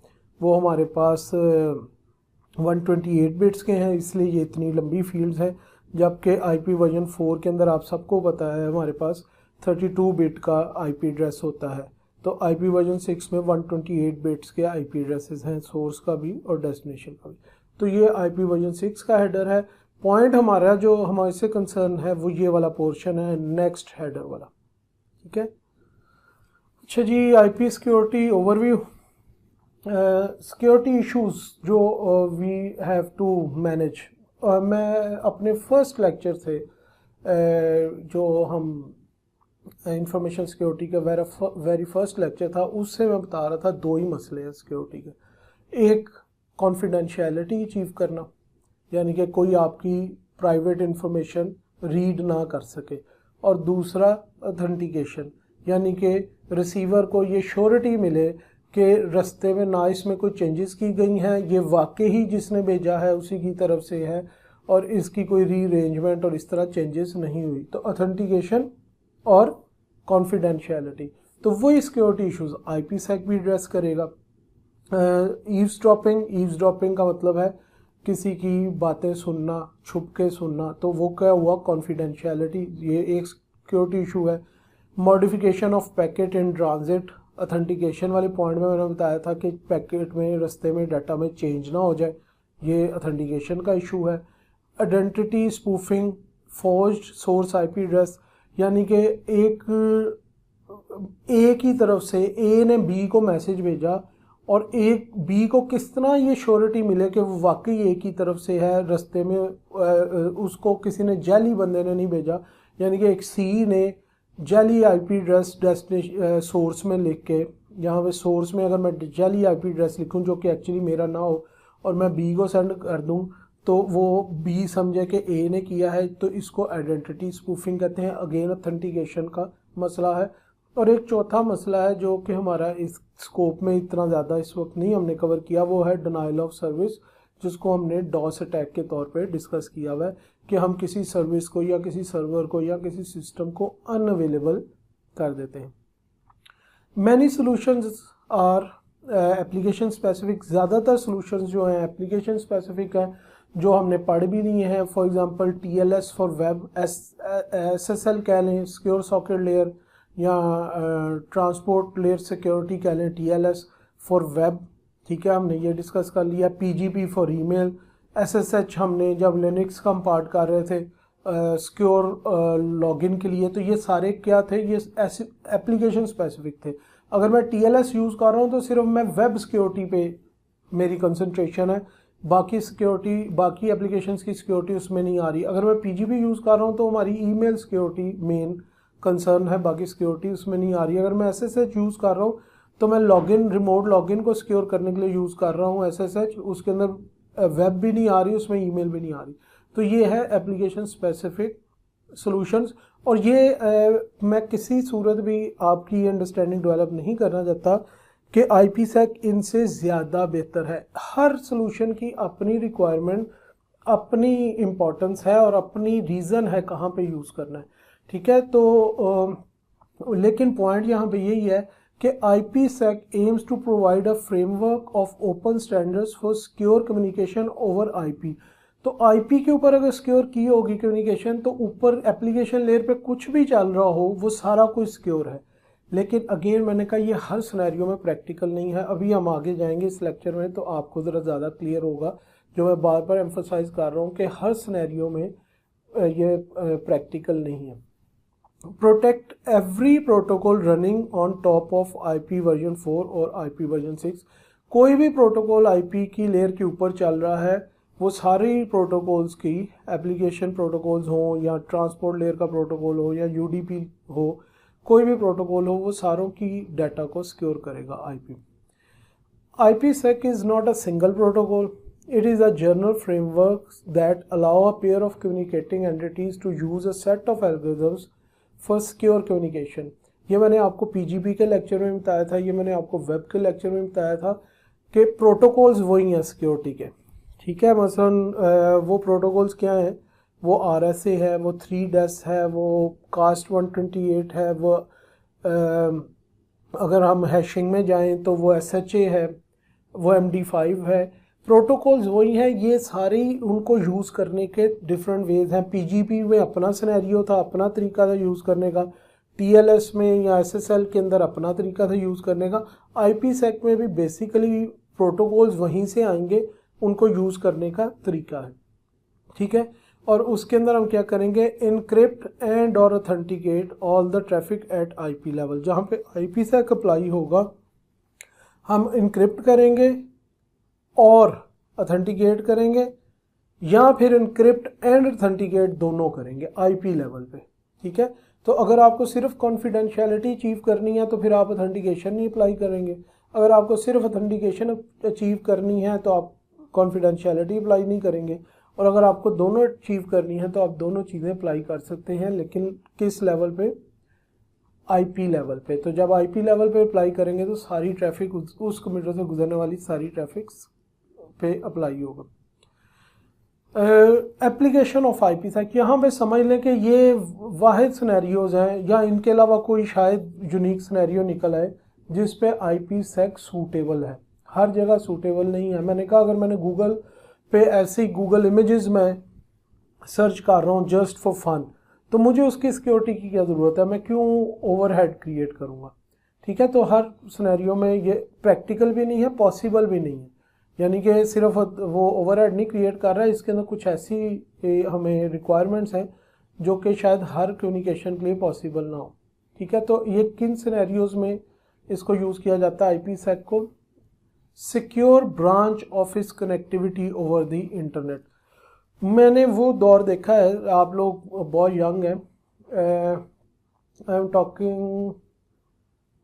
वो हमारे पास 128 बिट्स के हैं, इसलिए ये इतनी लंबी फील्ड्स है। जबकि IP वर्जन 4 के अंदर आप सबको पता है हमारे पास 32 बिट का IP एड्रेस होता है। तो IP वर्जन 6 में 128 बिट्स के IP एड्रेसेस हैं, सोर्स का भी और डेस्टिनेशन का भी। तो ये IP वर्जन 6 का हेडर है। पॉइंट हमारा जो हमारे से कंसर्न है वो ये वाला पोर्शन है, नेक्स्ट हेडर वाला, ठीक है। अच्छा जी, IP security overview. Security issues जो वी हैव टू मैनेज। मैं अपने फर्स्ट लेक्चर से जो हम इंफॉर्मेशन सिक्योरिटी का वेरी फर्स्ट लेक्चर था, उससे मैं बता रहा था दो ही मसले हैं सिक्योरिटी के। एक कॉन्फिडेंशियलिटी अचीव करना, यानी कि कोई आपकी प्राइवेट इंफॉर्मेशन रीड ना कर सके, और दूसरा ऑथेंटिकेशन, यानी कि रिसीवर को ये श्योरिटी मिले कि रास्ते में ना इसमें कोई चेंजेस की गई हैं, ये वाकई ही जिसने भेजा है उसी की तरफ से है, और इसकी कोई रीअरेंजमेंट और इस तरह चेंजेस नहीं हुई। तो ऑथेंटिकेशन और कॉन्फिडेंशियलिटी, तो वही सिक्योरिटी इश्यूज IPsec भी एड्रेस करेगा। ईव्सड्रॉपिंग का मतलब है किसी की बातें सुनना, छुप के सुनना, तो वो क्या हुआ, कॉन्फिडेंशियलिटी, ये एक सिक्योरिटी इशू है। Modification of packet in transit, authentication वाले पॉइंट में मैंने बताया था कि पैकेट में रास्ते में डाटा में चेंज ना हो जाए, ये ऑथेंटिकेशन का इशू है। Identity spoofing, forged source IP address, यानी कि एक ही तरफ से A ने B को मैसेज भेजा और एक B को किस तरह ये श्योरिटी मिले कि वो वाकई एक ही तरफ से है, रास्ते में उसको किसी ने जाली बंदे ने नहीं भेजा, यानी कि एक C ने जाली IP एड्रेस डेस्टिनेशन सोर्स में लिख के, यहाँ पे सोर्स में अगर मैं जाली IP एड्रेस लिखूँ जो कि एक्चुअली मेरा ना हो और मैं B को सेंड कर दूँ, तो वो B समझे कि A ने किया है, तो इसको आइडेंटिटी स्पूफिंग कहते हैं। अगेन ऑथेंटिकेशन का मसला है। और एक चौथा मसला है जो कि हमारा इस स्कोप में इतना ज़्यादा इस वक्त नहीं हमने कवर किया, वो है डिनाइल ऑफ सर्विस, जिसको हमने डॉस अटैक के तौर पे डिस्कस किया हुआ है कि हम किसी सर्विस को या किसी सर्वर को या किसी सिस्टम को अनअवेलेबल कर देते हैं। Many solutions are application specific, ज़्यादातर सॉल्यूशंस जो हैं एप्लीकेशन स्पेसिफिक हैं, जो हमने पढ़ भी नहीं है। For example TLS for web, SSL कह लें, सिक्योर सॉकेट लेयर, या ट्रांसपोर्ट लेयर सिक्योरिटी कह लें, TLS फॉर वेब, ठीक है, हमने ये डिस्कस कर लिया। PGP फॉर ईमेल, SSH हमने जब लिनक्स का हम पार्ट कर रहे थे सिक्योर लॉगिन के लिए, तो ये सारे क्या थे, ये एप्लीकेशन स्पेसिफिक थे। अगर मैं TLS यूज़ कर रहा हूँ तो सिर्फ मैं वेब सिक्योरिटी पे मेरी कंसंट्रेशन है, बाकी सिक्योरिटी, बाकी एप्लीकेशंस की सिक्योरिटी उसमें नहीं आ रही। अगर मैं PGP यूज़ कर रहा हूँ तो हमारी ईमेल सिक्योरिटी मेन कंसर्न है, बाकी सिक्योरिटी उसमें नहीं आ रही। अगर मैं SSH यूज़ कर रहा हूँ तो मैं लॉगिन, रिमोट लॉगिन को सिक्योर करने के लिए यूज़ कर रहा हूँ SSH, उसके अंदर वेब भी नहीं आ रही, उसमें ईमेल भी नहीं आ रही। तो ये है एप्लीकेशन स्पेसिफिक सॉल्यूशंस। और ये मैं किसी सूरत भी आपकी अंडरस्टैंडिंग डेवलप नहीं करना चाहता कि IPsec इनसे ज़्यादा बेहतर है। हर सॉल्यूशन की अपनी रिक्वायरमेंट, अपनी इम्पोर्टेंस है और अपनी रीज़न है कहाँ पे यूज़ करना है, ठीक है। तो लेकिन पॉइंट यहाँ पे यही है कि IPsec aims to provide a framework of open standards for secure communication over IP। तो IP के ऊपर अगर सिक्योर की होगी कम्युनिकेशन, तो ऊपर एप्लीकेशन लेयर पे कुछ भी चल रहा हो वो सारा कुछ सिक्योर है। लेकिन अगेन मैंने कहा ये हर सिनेरियो में प्रैक्टिकल नहीं है। अभी हम आगे जाएंगे इस लेक्चर में तो आपको ज़रा ज़्यादा क्लियर होगा, जो मैं बार बार एम्फोसाइज कर रहा हूँ कि हर सिनेरियो में ये प्रैक्टिकल नहीं है। Protect every protocol running on top of IP version 4 और IP वर्जन 6। कोई भी प्रोटोकॉल IP की लेयर के ऊपर चल रहा है वो सारी प्रोटोकॉल्स की, एप्लीकेशन प्रोटोकॉल्स हों या ट्रांसपोर्ट लेयर का प्रोटोकॉल हो या यूडीपी हो, कोई भी प्रोटोकॉल हो, वो सारों की डाटा को सिक्योर करेगा IP. IPsec is not a single protocol. It is a general framework that allow a pair of communicating entities to use a set of algorithms for secure communication. ये मैंने आपको PGP के lecture में बताया था, ये मैंने आपको वेब के लेक्चर में बताया था कि प्रोटोकॉल्स वही हैं सिक्योरिटी के, ठीक है। मसलन वो प्रोटोकॉल्स क्या हैं, वो RSA है, वो 3DES है, वो कास्ट 128 है, वो अगर हम हैशिंग में जाएं तो वो SHA है, वो MD5 है। प्रोटोकॉल्स वही हैं, ये सारी उनको यूज़ करने के डिफरेंट वेज हैं। PGP में अपना सिनेरियो था, अपना तरीका था यूज़ करने का, TLS में या SSL के अंदर अपना तरीका था यूज़ करने का। IPsec में भी बेसिकली प्रोटोकॉल्स वहीं से आएंगे, उनको यूज़ करने का तरीका है, ठीक है। और उसके अंदर हम क्या करेंगे, इनक्रिप्ट एंड और authenticate all the traffic at IP level. जहाँ पे IPsec अप्लाई होगा हम इनक्रिप्ट करेंगे और ऑथेंटिकेट करेंगे, या फिर इनक्रिप्ट एंड ऑथेंटिकेट दोनों करेंगे IP लेवल पे, ठीक है। तो अगर आपको सिर्फ कॉन्फिडेंशियलिटी अचीव करनी है तो फिर आप ऑथेंटिकेशन नहीं अप्लाई करेंगे। अगर आपको सिर्फ ऑथेंटिकेशन अचीव करनी है तो आप कॉन्फिडेंशियलिटी अप्लाई नहीं करेंगे। और अगर आपको दोनों अचीव करनी है तो आप दोनों चीज़ें अप्लाई कर सकते हैं, लेकिन किस लेवल पे, IP लेवल पे। तो जब IP लेवल पे अप्लाई करेंगे तो सारी ट्रैफिक उस कंप्यूटर से गुजरने वाली सारी ट्रैफिक पे अप्लाई होगा। एप्लीकेशन ऑफ IPsec, यहाँ पे समझ लें कि ये वाहिद सिनेरियोज हैं या इनके अलावा कोई शायद यूनिक सिनेरियो निकल आए जिस पे IPsec सूटेबल है। हर जगह सूटेबल नहीं है। मैंने कहा अगर मैंने गूगल पे ऐसी गूगल इमेजेस में सर्च कर रहा हूँ जस्ट फॉर फन, तो मुझे उसकी सिक्योरिटी की क्या ज़रूरत है, मैं क्यों ओवरहेड क्रिएट करूँगा, ठीक है। तो हर सिनेरियो में ये प्रैक्टिकल भी नहीं है, पॉसिबल भी नहीं है। यानी कि सिर्फ वो ओवरहेड नहीं क्रिएट कर रहा है, इसके अंदर कुछ ऐसी हमें रिक्वायरमेंट्स हैं जो कि शायद हर कम्युनिकेशन के लिए पॉसिबल ना हो, ठीक है। तो ये किन सिनेरियोज में इसको यूज़ किया जाता है IPsec को, secure branch office connectivity over the internet. मैंने वो दौर देखा है, आप लोग बहुत यंग हैं, आई एम टॉकिंग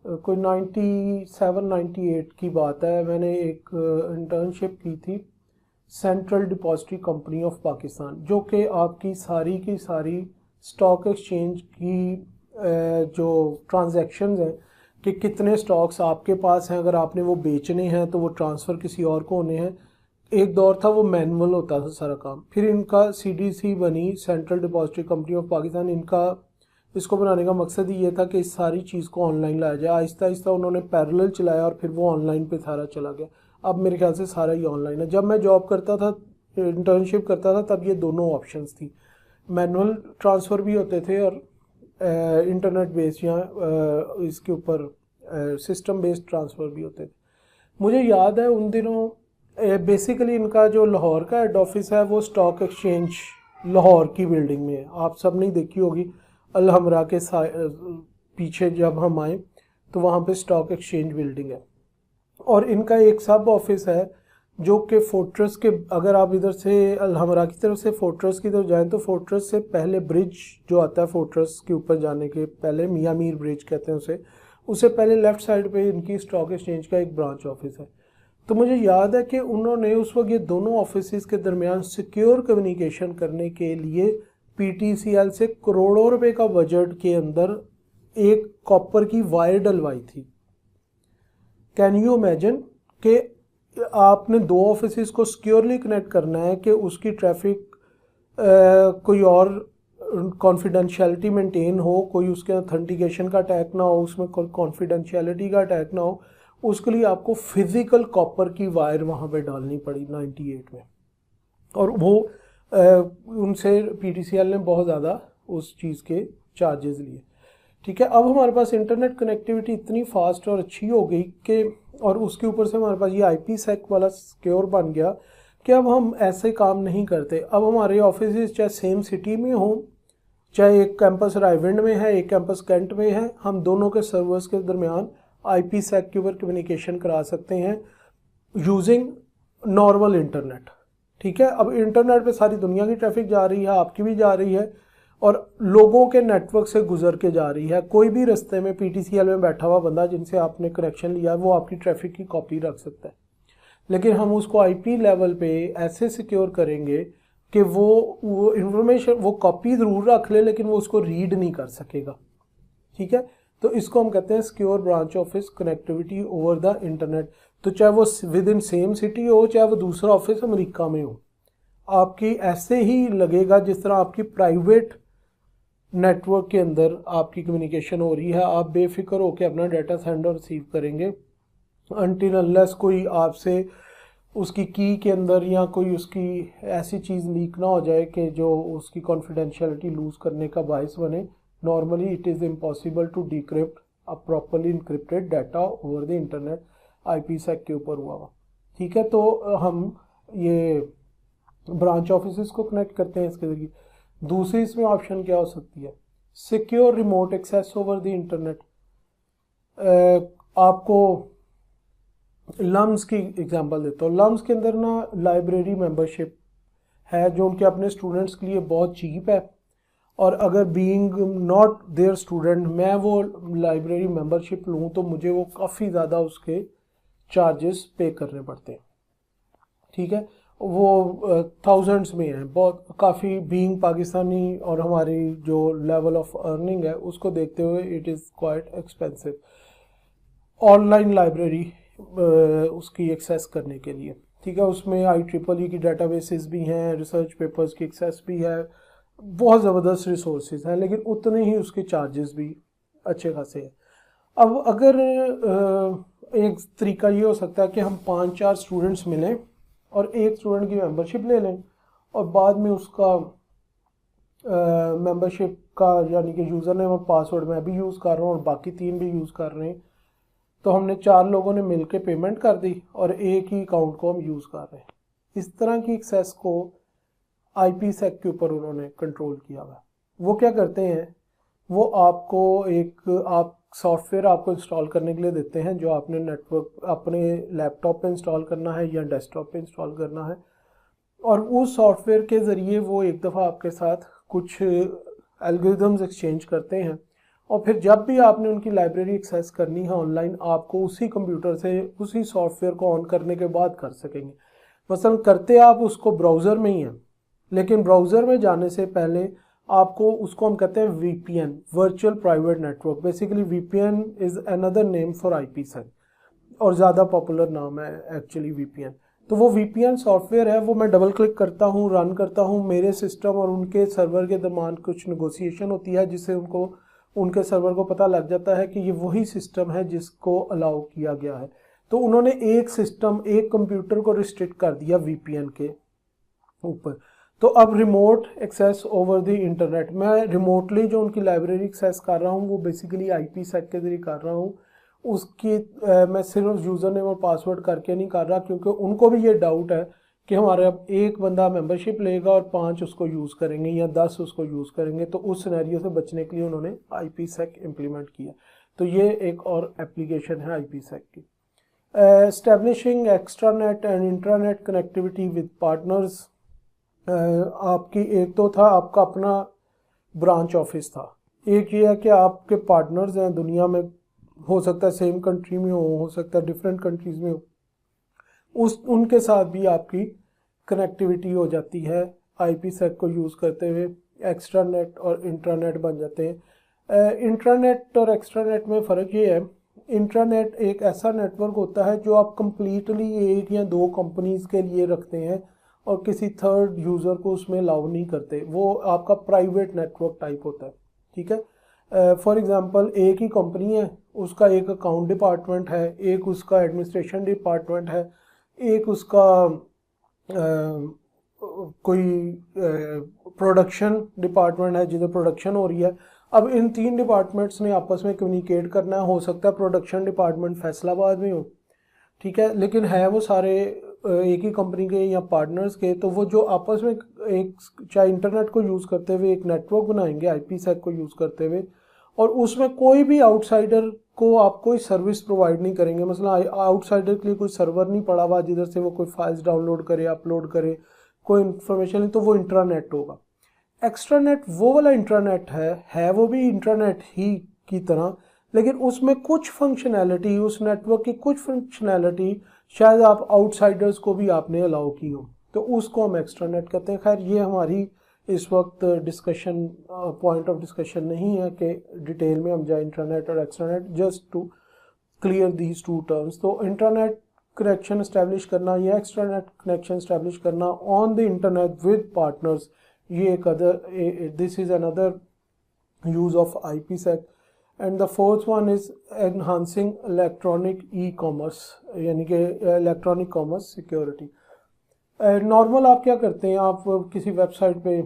कोई 97-98 की बात है। मैंने एक इंटर्नशिप की थी central depository company of Pakistan, जो कि आपकी सारी की सारी स्टॉक एक्सचेंज की जो ट्रांजैक्शंस हैं कि कितने स्टॉक्स आपके पास हैं, अगर आपने वो बेचने हैं तो वो ट्रांसफ़र किसी और को होने हैं। एक दौर था वो मैनुअल होता था सारा काम। फिर इनका CDC बनी, central depository company of Pakistan. इनका इसको बनाने का मकसद ही ये था कि इस सारी चीज़ को ऑनलाइन लाया जाए। आहिस्ता आहिस्ता उन्होंने पैरेलल चलाया और फिर वो ऑनलाइन पे सारा चला गया। अब मेरे ख्याल से सारा ही ऑनलाइन है। जब मैं जॉब करता था, इंटर्नशिप करता था, तब ये दोनों ऑप्शंस थी, मैनुअल ट्रांसफ़र भी होते थे और इंटरनेट बेस्ड या इसके ऊपर सिस्टम बेस्ड ट्रांसफ़र भी होते थे। मुझे याद है उन दिनों बेसिकली इनका जो लाहौर का हेड ऑफिस है वो स्टॉक एक्सचेंज लाहौर की बिल्डिंग में है। आप सब ने देखी होगी, अलहमरा के पीछे जब हम आए तो वहाँ पे स्टॉक एक्सचेंज बिल्डिंग है। और इनका एक सब ऑफिस है जो कि फोर्ट्रेस के, अगर आप इधर से अलहमरा की तरफ से फोर्ट्रेस की तरफ जाएं तो फोर्ट्रेस से पहले ब्रिज जो आता है फोर्ट्रेस के ऊपर जाने के पहले, मियाँ मीर ब्रिज कहते हैं उससे पहले लेफ़्ट साइड पे इनकी स्टॉक एक्सचेंज का एक ब्रांच ऑफिस है। तो मुझे याद है कि उन्होंने उस वक्त ये दोनों ऑफिस के दरमियान सिक्योर कम्युनिकेशन करने के लिए PTCL से करोड़ों रुपए का बजट के अंदर एक कॉपर की वायर डलवाई थी। कैन यू इमेजिन कि आपने दो ऑफिस को सिक्योरली कनेक्ट करना है कि उसकी ट्रैफिक कोई और कॉन्फिडेंशियलिटी मेंटेन हो, कोई उसके ऑथेंटिकेशन का अटैक ना हो, उसमें कॉन्फिडेंशियलिटी का अटैक ना हो। उसके लिए आपको फिजिकल कॉपर की वायर वहाँ पे डालनी पड़ी 98 में। और वो उनसे PTCL ने बहुत ज़्यादा उस चीज़ के चार्जेस लिए, ठीक है। अब हमारे पास इंटरनेट कनेक्टिविटी इतनी फास्ट और अच्छी हो गई कि, और उसके ऊपर से हमारे पास ये IPsec वाला सिक्योर बन गया कि अब हम ऐसे काम नहीं करते। अब हमारे ऑफिस चाहे सेम सिटी में हो, चाहे एक कैंपस रायविंड में है, एक कैंपस कैंट में है, हम दोनों के सर्वर्स के दरमियान IPsec के ऊपर कम्युनिकेशन करा सकते हैं यूजिंग नॉर्मल इंटरनेट, ठीक है, अब इंटरनेट पे सारी दुनिया की ट्रैफिक जा रही है, आपकी भी जा रही है और लोगों के नेटवर्क से गुजर के जा रही है। कोई भी रास्ते में PTCL में बैठा हुआ बंदा जिनसे आपने कनेक्शन लिया वो आपकी ट्रैफिक की कॉपी रख सकता है, लेकिन हम उसको IP लेवल पे ऐसे सिक्योर करेंगे कि वो इंफॉर्मेशन, वो कॉपी ज़रूर रख ले लेकिन वो उसको रीड नहीं कर सकेगा। ठीक है, तो इसको हम कहते हैं secure branch office connectivity over the internet. तो चाहे वो विद इन सेम सिटी हो, चाहे वो दूसरा ऑफिस अमेरिका में हो, आपकी ऐसे ही लगेगा जिस तरह आपकी प्राइवेट नेटवर्क के अंदर आपकी कम्युनिकेशन हो रही है। आप बेफिक्र होकर अपना डाटा सेंड और रिसीव करेंगे अनटिल अनलेस कोई आपसे उसकी की के अंदर या कोई उसकी ऐसी चीज़ लीक ना हो जाए कि जो उसकी कॉन्फिडेंशियलिटी लूज़ करने का बायस बने। Normally it is impossible to decrypt a properly encrypted data over the internet IPsec के ऊपर हुआ। ठीक है, तो हम ये ब्रांच ऑफिस को कनेक्ट करते हैं इसके जरिए। दूसरी इसमें ऑप्शन क्या हो सकती है, secure remote access over the internet. आपको लम्स की एग्जांपल देता हूँ। लम्स के अंदर ना लाइब्रेरी मेंबरशिप है जो उनके अपने स्टूडेंट्स के लिए बहुत चीप है, और अगर बीइंग नॉट देयर स्टूडेंट मैं वो लाइब्रेरी मेंबरशिप लूँ तो मुझे वो काफ़ी ज़्यादा उसके चार्जेस पे करने पड़ते हैं। ठीक है, वो थाउजेंड्स में है, बहुत काफ़ी बीइंग पाकिस्तानी और हमारी जो लेवल ऑफ अर्निंग है उसको देखते हुए it is quite expensive online library उसकी एक्सेस करने के लिए। ठीक है, उसमें IEEE की डाटाबेसेस भी हैं, रिसर्च पेपर्स की एक्सेस भी है, बहुत ज़बरदस्त रिसोर्सेज हैं, लेकिन उतने ही उसके चार्जेस भी अच्छे खासे हैं। अब अगर एक तरीका ये हो सकता है कि हम 5-4 स्टूडेंट्स मिलें और एक स्टूडेंट की मेंबरशिप ले लें और बाद में उसका मेंबरशिप का यानी कि यूज़र नेम और पासवर्ड मैं भी यूज़ कर रहा हूँ और बाकी 3 भी यूज़ कर रहे हैं, तो हमने 4 लोगों ने मिलकर पेमेंट कर दी और एक ही अकाउंट को हम यूज़ कर रहे हैं। इस तरह की एक्सेस को IPsec के ऊपर उन्होंने कंट्रोल किया हुआ। वो क्या करते हैं, वो आपको आप सॉफ्टवेयर आपको इंस्टॉल करने के लिए देते हैं जो आपने नेटवर्क अपने लैपटॉप पे इंस्टॉल करना है या डेस्कटॉप पे इंस्टॉल करना है, और उस सॉफ्टवेयर के ज़रिए वो एक दफ़ा आपके साथ कुछ एल्गोरिदम्स एक्सचेंज करते हैं, और फिर जब भी आपने उनकी लाइब्रेरी एक्सेस करनी है ऑनलाइन, आपको उसी कंप्यूटर से उसी सॉफ्टवेयर को ऑन करने के बाद कर सकेंगे। मसलन करते आप उसको ब्राउज़र में ही हैं, लेकिन ब्राउज़र में जाने से पहले आपको उसको हम कहते हैं VPN, virtual private network. Basically VPN is another name for IPsec और ज़्यादा पॉपुलर नाम है एक्चुअली VPN। तो वो VPN सॉफ्टवेयर है, वो मैं डबल क्लिक करता हूँ, रन करता हूँ, मेरे सिस्टम और उनके सर्वर के दरमियान कुछ नेगोशिएशन होती है जिससे उनके सर्वर को पता लग जाता है कि ये वही सिस्टम है जिसको अलाउ किया गया है। तो उन्होंने एक सिस्टम, एक कंप्यूटर को रिस्ट्रिक्ट कर दिया VPN के ऊपर। तो अब remote access over the internet, मैं रिमोटली जो उनकी लाइब्रेरी एक्सेस कर रहा हूँ वो बेसिकली IPsec के जरिए कर रहा हूँ। उसकी मैं सिर्फ यूज़र नेम और पासवर्ड करके नहीं कर रहा, क्योंकि उनको भी ये डाउट है कि हमारा अब एक बंदा मेंबरशिप लेगा और 5 उसको यूज़ करेंगे या 10 उसको यूज़ करेंगे, तो उस सिनेरियो से बचने के लिए उन्होंने IPsec इम्प्लीमेंट किया। तो ये एक और एप्लीकेशन है IPsec की। Establishing extranet and intranet connectivity with partners. आपकी एक तो था आपका अपना ब्रांच ऑफिस था, एक ये है कि आपके पार्टनर्स हैं दुनिया में, हो सकता है सेम कंट्री में हो सकता है डिफरेंट कंट्रीज में हो, उनके साथ भी आपकी कनेक्टिविटी हो जाती है IPsec को यूज़ करते हुए। एक्स्ट्रानेट और इंट्रानेट बन जाते हैं। इंट्रानेट और एक्स्ट्रानेट में फ़र्क ये है, इंट्रानेट एक ऐसा नेटवर्क होता है जो आप कंप्लीटली 1 या 2 कंपनीज़ के लिए रखते हैं और किसी थर्ड यूज़र को उसमें अलाउ नहीं करते, वो आपका प्राइवेट नेटवर्क टाइप होता है। ठीक है, फॉर एग्जांपल एक ही कंपनी है, उसका एक अकाउंट डिपार्टमेंट है, एक उसका एडमिनिस्ट्रेशन डिपार्टमेंट है, एक उसका कोई प्रोडक्शन डिपार्टमेंट है जिधर प्रोडक्शन हो रही है। अब इन 3 डिपार्टमेंट्स ने आपस में कम्युनिकेट करना है, हो सकता है प्रोडक्शन डिपार्टमेंट फैसलाबाद में हो, ठीक है, लेकिन है वो सारे एक ही कंपनी के या पार्टनर्स के, तो वो जो आपस में एक चाहे इंटरनेट को यूज़ करते हुए एक नेटवर्क बनाएंगे IPsec को यूज़ करते हुए, और उसमें कोई भी आउटसाइडर को आप कोई सर्विस प्रोवाइड नहीं करेंगे। मसला आउटसाइडर के लिए कोई सर्वर नहीं पड़ा हुआ जिधर से वो कोई फाइल्स डाउनलोड करे, अपलोड करे, कोई इंफॉर्मेशन तो वो इंट्रानेट होगा। एक्स्ट्रानेट वो वाला इंट्रानेट है वो भी इंट्रानेट ही की तरह, लेकिन उसमें कुछ फंक्शनैलिटी, उस नेटवर्क की कुछ फंक्शनैलिटी शायद आप आउटसाइडर्स को भी आपने अलाउ की हो, तो उसको हम एक्स्ट्रानेट कहते हैं। खैर ये हमारी इस वक्त डिस्कशन पॉइंट ऑफ डिस्कशन नहीं है कि डिटेल में हम जाए इंट्रानेट और extranet, just to clear these two terms. तो इंटरनेट कनेक्शन इस्टेब्लिश करना या एक्स्ट्रानेट कनेक्शन इस्टेब्लिश करना on the internet with partners, ये एक other, this is another use of IPsec। And the fourth one is enhancing electronic e-commerce, यानी कि electronic commerce security. Normal आप क्या करते हैं, आप किसी वेबसाइट पे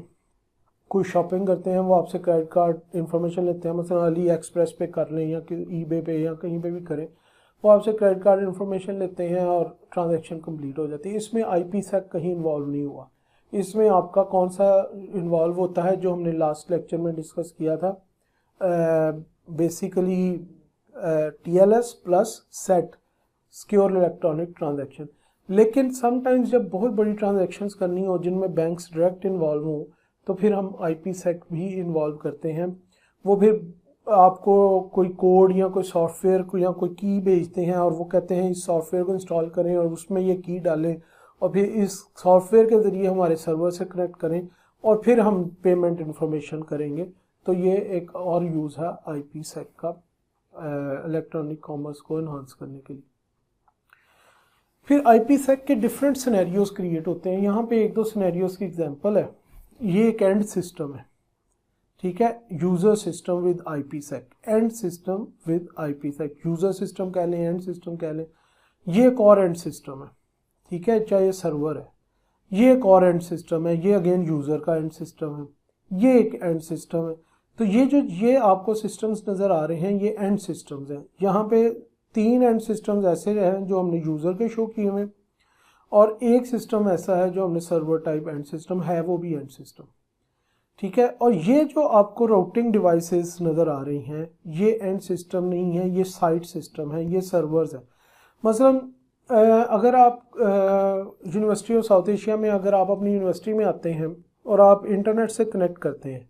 कोई शॉपिंग करते हैं, वो आपसे क्रेडिट कार्ड इंफॉर्मेशन लेते हैं, मतलब अली एक्सप्रेस पे कर लें या eBay पे या कहीं पे भी करें, वो आपसे क्रेडिट कार्ड इंफॉर्मेशन लेते हैं और ट्रांजैक्शन कंप्लीट हो जाती है। इसमें IPsec कहीं इन्वॉल्व नहीं हुआ। इसमें आपका कौन सा इन्वॉल्व होता है, जो हमने लास्ट लेक्चर में डिस्कस किया था, basically TLS plus set, secure electronic transaction. लेकिन समटाइम्स जब बहुत बड़ी ट्रांजैक्शंस करनी हो जिनमें बैंक्स डायरेक्ट इन्वॉल्व हों, तो फिर हम IPsec भी इन्वॉल्व करते हैं। वो फिर आपको कोई कोड या कोई सॉफ्टवेयर को या कोई की भेजते हैं और वो कहते हैं इस सॉफ्टवेयर को इंस्टॉल करें और उसमें ये की डालें और फिर इस सॉफ्टवेयर के ज़रिए हमारे सर्वर से कनेक्ट करें और फिर हम पेमेंट इंफॉर्मेशन करेंगे। तो ये एक और यूज़ है IPsec का इलेक्ट्रॉनिक कॉमर्स को इन्हांस करने के लिए। फिर IPsec के डिफरेंट सिनेरियोज क्रिएट होते हैं। यहाँ पे एक दो सिनेरियोज की एग्जांपल है। ये एक एंड सिस्टम है, ठीक है, user system with IPsec, and system with IPsec, user system कह लें, एंड सिस्टम कह लें। ये एक और एंड सिस्टम है, ठीक है, चाहे ये सर्वर है। ये एक और एंड सिस्टम है, ये अगेन यूजर का एंड सिस्टम है। ये एक एंड सिस्टम है। तो ये आपको सिस्टम्स नजर आ रहे हैं, ये एंड सिस्टम्स हैं। यहाँ पे 3 एंड सिस्टम्स ऐसे हैं जो हमने यूजर के शो किए हुए, और एक सिस्टम ऐसा है जो हमने सर्वर टाइप एंड सिस्टम है, वो भी एंड सिस्टम, ठीक है। और ये जो आपको राउटिंग डिवाइसेस नज़र आ रही हैं, ये एंड सिस्टम नहीं है, ये साइट सिस्टम है, ये सर्वर्स है। मसलन अगर आप यूनिवर्सिटी ऑफ साउथ एशिया में, अगर आप अपनी यूनिवर्सिटी में आते हैं और आप इंटरनेट से कनेक्ट करते हैं,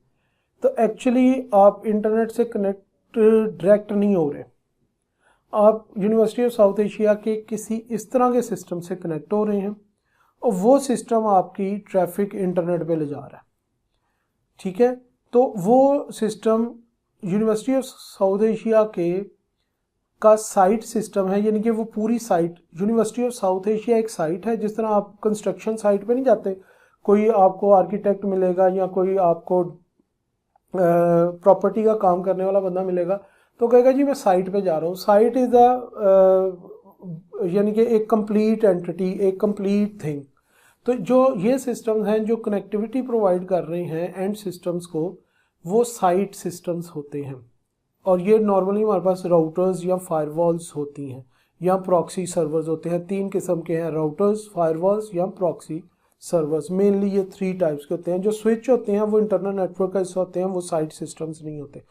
तो एक्चुअली आप इंटरनेट से कनेक्ट डायरेक्ट नहीं हो रहे, आप यूनिवर्सिटी ऑफ साउथ एशिया के किसी इस तरह के सिस्टम से कनेक्ट हो रहे हैं और वो सिस्टम आपकी ट्रैफिक इंटरनेट पे ले जा रहा है, ठीक है। तो वो system university of south Asia का साइट सिस्टम है, यानी कि वो पूरी site, university of south Asia एक साइट है। जिस तरह आप कंस्ट्रक्शन साइट पे नहीं जाते, कोई आपको आर्किटेक्ट मिलेगा या कोई आपको प्रॉपर्टी का काम करने वाला बंदा मिलेगा, तो कहेगा जी मैं साइट पे जा रहा हूँ। साइट इज यानी कि एक कंप्लीट एंटिटी, एक कंप्लीट थिंग। तो जो ये सिस्टम्स हैं जो कनेक्टिविटी प्रोवाइड कर रहे हैं एंड सिस्टम्स को, वो साइट सिस्टम्स होते हैं। और ये नॉर्मली हमारे पास राउटर्स या फायरवॉल्स होती हैं या प्रॉक्सी सर्वर्स होते हैं। 3 किस्म के हैं, राउटर्स, फायरवॉल्स या प्रॉक्सी सर्वर्स। मेनली ये 3 टाइप्स के होते हैं। जो स्विच होते हैं वो इंटरनल नेटवर्क का हिस्सा होते हैं, वो साइट सिस्टम्स नहीं होते।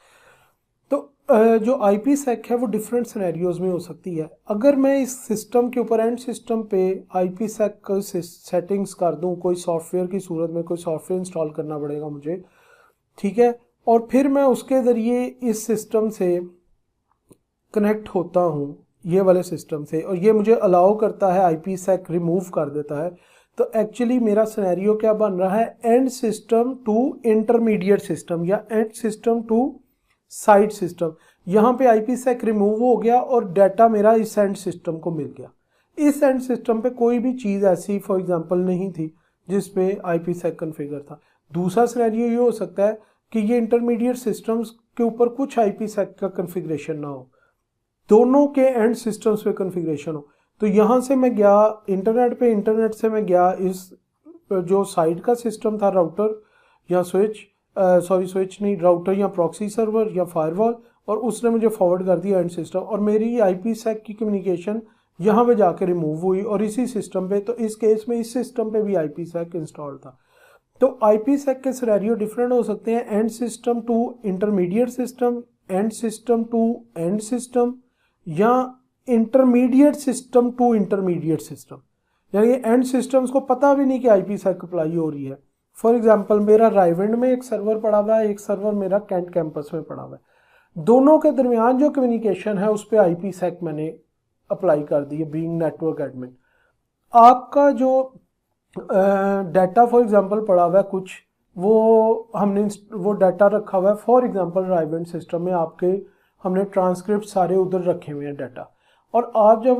तो जो IPsec है वो डिफरेंट सिनेरियोज में हो सकती है। अगर मैं इस सिस्टम के ऊपर, एंड सिस्टम पे IPsec सेटिंग्स कर दूं, कोई सॉफ्टवेयर की सूरत में कोई सॉफ्टवेयर इंस्टॉल करना पड़ेगा मुझे, ठीक है, और फिर मैं उसके ज़रिए इस सिस्टम से कनेक्ट होता हूँ, ये वाले सिस्टम से, और ये मुझे अलाउ करता है, IPsec रिमूव कर देता है, तो एक्चुअली मेरा सिनेरियो क्या बन रहा है, end system to intermediate system या end system to site system. यहाँ पे IPsec रिमूव हो गया और डाटा मेरा इस एंड सिस्टम को मिल गया। इस एंड सिस्टम पे कोई भी चीज़ ऐसी फॉर एग्जांपल नहीं थी जिस पे IPsec कॉन्फ़िगर था। दूसरा सिनेरियो ये हो सकता है कि ये इंटरमीडिएट सिस्टम्स के ऊपर कुछ IPsec का कॉन्फ़िगरेशन ना हो, दोनों के एंड सिस्टम्स पे कॉन्फ़िगरेशन हो। तो यहाँ से मैं गया इंटरनेट पे, इंटरनेट से मैं गया इस जो साइट का सिस्टम था, राउटर या स्विच, स्विच नहीं, राउटर या प्रॉक्सी सर्वर या फायरवॉल, और उसने मुझे फॉरवर्ड कर दिया एंड सिस्टम, और मेरी IPsec की कम्युनिकेशन यहाँ पे जाके रिमूव हुई और इसी सिस्टम पे, तो इस केस में इस सिस्टम पे भी IPsec इंस्टॉल था। तो IPsec के सिनेरियो डिफरेंट हो सकते हैं, end system to intermediate system, end system to end system, या intermediate system to intermediate system. यानी एंड सिस्टम्स को पता भी नहीं कि IPsec अप्लाई हो रही है। फॉर एग्जांपल मेरा रायविंड में एक सर्वर पड़ा हुआ है, एक सर्वर मेरा कैंट कैंपस में पड़ा हुआ है, दोनों के दरमियान जो कम्युनिकेशन है उस पर IPsec मैंने अप्लाई कर दी है बीइंग नेटवर्क एडमिन। आपका जो डाटा फॉर एग्जांपल पड़ा हुआ है कुछ, वो हमने वो डाटा रखा हुआ है फॉर एग्जांपल रायविंड सिस्टम में आपके हमने ट्रांसक्रिप्ट सारे उधर रखे हुए हैं डाटा, और आप जब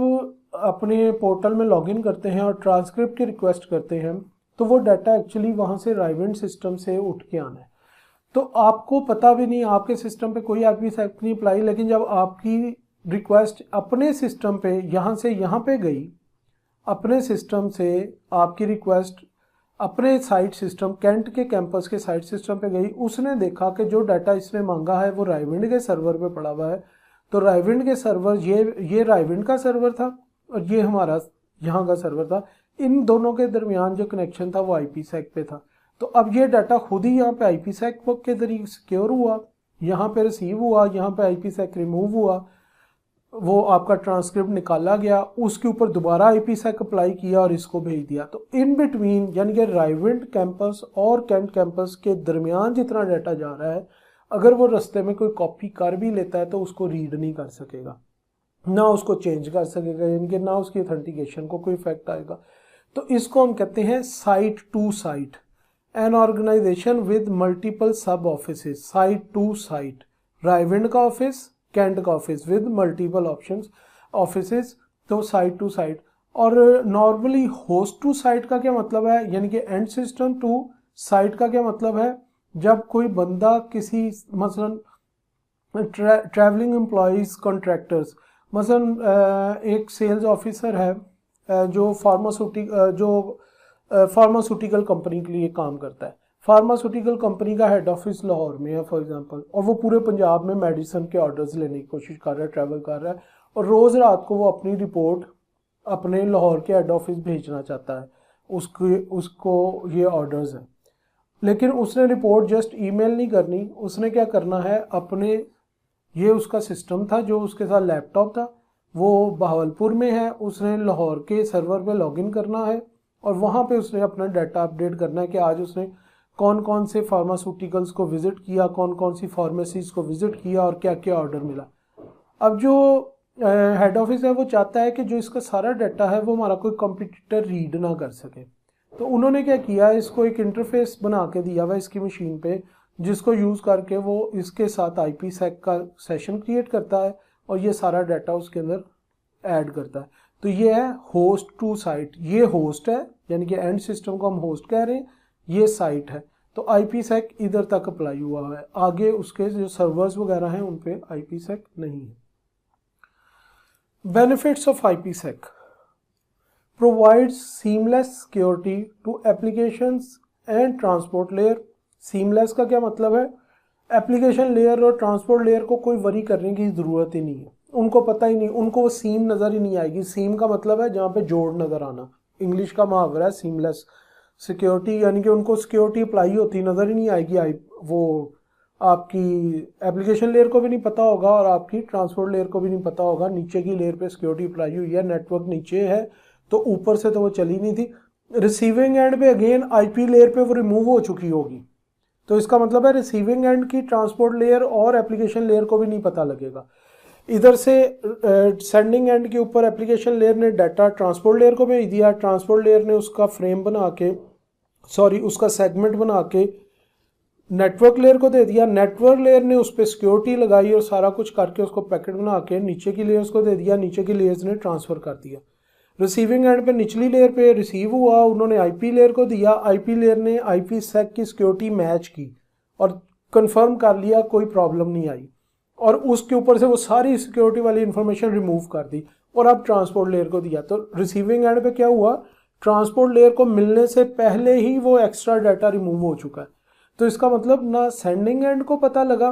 अपने पोर्टल में लॉगिन करते हैं और ट्रांसक्रिप्ट की रिक्वेस्ट करते हैं तो वो डाटा एक्चुअली वहाँ से रायविंड सिस्टम से उठ के आना है। तो आपको पता भी नहीं, आपके सिस्टम पे कोई IPsec नहीं अप्लाई, लेकिन जब आपकी रिक्वेस्ट अपने सिस्टम पे यहाँ से यहाँ पे गई, अपने सिस्टम से आपकी रिक्वेस्ट अपने साइट सिस्टम कैंट के कैंपस के साइट सिस्टम पे गई, उसने देखा कि जो डाटा इसने मांगा है वो रायविंड के सर्वर पे पड़ा हुआ है, तो रायविंड के सर्वर ये रायविंड का सर्वर था और ये हमारा यहाँ का सर्वर था, इन दोनों के दरमियान जो कनेक्शन था वो IPsec पे था। तो अब ये डाटा खुद ही यहाँ पे IPsec के जरिए सिक्योर हुआ, यहाँ पे रिसीव हुआ, यहाँ पे IPsec रिमूव हुआ, वो आपका ट्रांसक्रिप्ट निकाला गया, उसके ऊपर दोबारा IPsec अप्लाई किया और इसको भेज दिया। तो इन बिटवीन यानी कि रायविंड कैंपस और कैंट कैंपस के दरमियान जितना डाटा जा रहा है, अगर वो रास्ते में कोई कॉपी कर भी लेता है तो उसको रीड नहीं कर सकेगा, ना उसको चेंज कर सकेगा, यानी कि ना उसकी ऑथेंटिकेशन को कोई इफेक्ट आएगा। तो इसको हम कहते हैं site to site, an organisation with multiple sub offices, site to site, Raiwind का ऑफिस, कैंट का office with multiple options offices, तो साइट टू साइट। और नॉर्मली होस्ट टू साइट का क्या मतलब है, यानी कि एंड सिस्टम टू साइट का क्या मतलब है, जब कोई बंदा किसी मसलन ट्रैवलिंग एम्प्लॉयज़ कॉन्ट्रैक्टर्स, मसलन एक सेल्स ऑफिसर है जो फार्मास्यूटिकल कंपनी के लिए काम करता है, फार्मास्यूटिकल कंपनी का हेड ऑफिस लाहौर में है फॉर एग्जांपल, और वो पूरे पंजाब में मेडिसिन के ऑर्डर्स लेने की कोशिश कर रहा है, ट्रैवल कर रहा है, और रोज़ रात को वो अपनी रिपोर्ट अपने लाहौर के हेड ऑफिस भेजना चाहता है, उसको ये ऑर्डर्स हैं, लेकिन उसने रिपोर्ट जस्ट ईमेल नहीं करनी, उसने क्या करना है, अपने ये उसका सिस्टम था जो उसके साथ लैपटॉप था, वो बहावलपुर में है, उसने लाहौर के सर्वर पे लॉगिन करना है और वहाँ पे उसने अपना डाटा अपडेट करना है कि आज उसने कौन कौन से फार्मास्यूटिकल्स को विज़िट किया, कौन कौन सी फार्मेसीज को विज़िट किया और क्या क्या ऑर्डर मिला। अब जो हेड ऑफिस है वो चाहता है कि जो इसका सारा डाटा है वो हमारा कोई कंपटीटर रीड ना कर सके, तो उन्होंने क्या किया, इसको एक इंटरफेस बना के दिया हुआ इसकी मशीन पे, जिसको यूज़ करके वो इसके साथ IPsec का सेशन क्रिएट करता है और ये सारा डाटा उसके अंदर ऐड करता है। तो ये है होस्ट टू साइट, ये होस्ट है यानी कि एंड सिस्टम को हम होस्ट कह रहे हैं, ये साइट है। तो IPsec इधर तक अप्लाई हुआ है, आगे उसके जो सर्वर्स वगैरह हैं उन पे IPsec नहीं है। Benefits of IPsec: provides seamless security to applications and transport layer। seamless का क्या मतलब है, एप्लीकेशन लेयर और ट्रांसपोर्ट लेयर को कोई वरी करने की ज़रूरत ही नहीं है, उनको पता ही नहीं, उनको वो सीम नज़र ही नहीं आएगी। सीम का मतलब है जहाँ पे जोड़ नज़र आना, इंग्लिश का मुहावरा है सीमलेस सिक्योरिटी, यानी कि उनको सिक्योरिटी अप्लाई होती नज़र ही नहीं आएगी, वो आपकी एप्लीकेशन लेयर को भी नहीं पता होगा और आपकी ट्रांसपोर्ट लेयर को भी नहीं पता होगा नीचे की लेयर पे सिक्योरिटी अप्लाई हुई है, नेटवर्क नीचे है तो ऊपर से तो वो चली नहीं थी। रिसीविंग एंड पे अगेन IP लेयर पे वो रिमूव हो चुकी होगी, तो इसका मतलब है रिसीविंग एंड की ट्रांसपोर्ट लेयर और एप्लीकेशन लेयर को भी नहीं पता लगेगा। इधर से सेंडिंग एंड के ऊपर एप्लीकेशन लेयर ने डाटा ट्रांसपोर्ट लेयर को भेज दिया, ट्रांसपोर्ट लेयर ने उसका फ्रेम बना के उसका सेगमेंट बना के नेटवर्क लेयर को दे दिया, नेटवर्क लेयर ने उस पर सिक्योरिटी लगाई और सारा कुछ करके उसको पैकेट बना के नीचे की लेयर्स को दे दिया, नीचे की लेयर्स ने ट्रांसफ़र कर दिया। रिसीविंग एंड पे निचली लेयर पे रिसीव हुआ, उन्होंने IP लेयर को दिया, IP लेयर ने IPsec की सिक्योरिटी मैच की और कंफर्म कर लिया, कोई प्रॉब्लम नहीं आई, और उसके ऊपर से वो सारी सिक्योरिटी वाली इंफॉर्मेशन रिमूव कर दी और अब ट्रांसपोर्ट लेयर को दिया। तो रिसीविंग एंड पे क्या हुआ, ट्रांसपोर्ट लेयर को मिलने से पहले ही वो एक्स्ट्रा डाटा रिमूव हो चुका है। तो इसका मतलब ना सेंडिंग एंड को पता लगा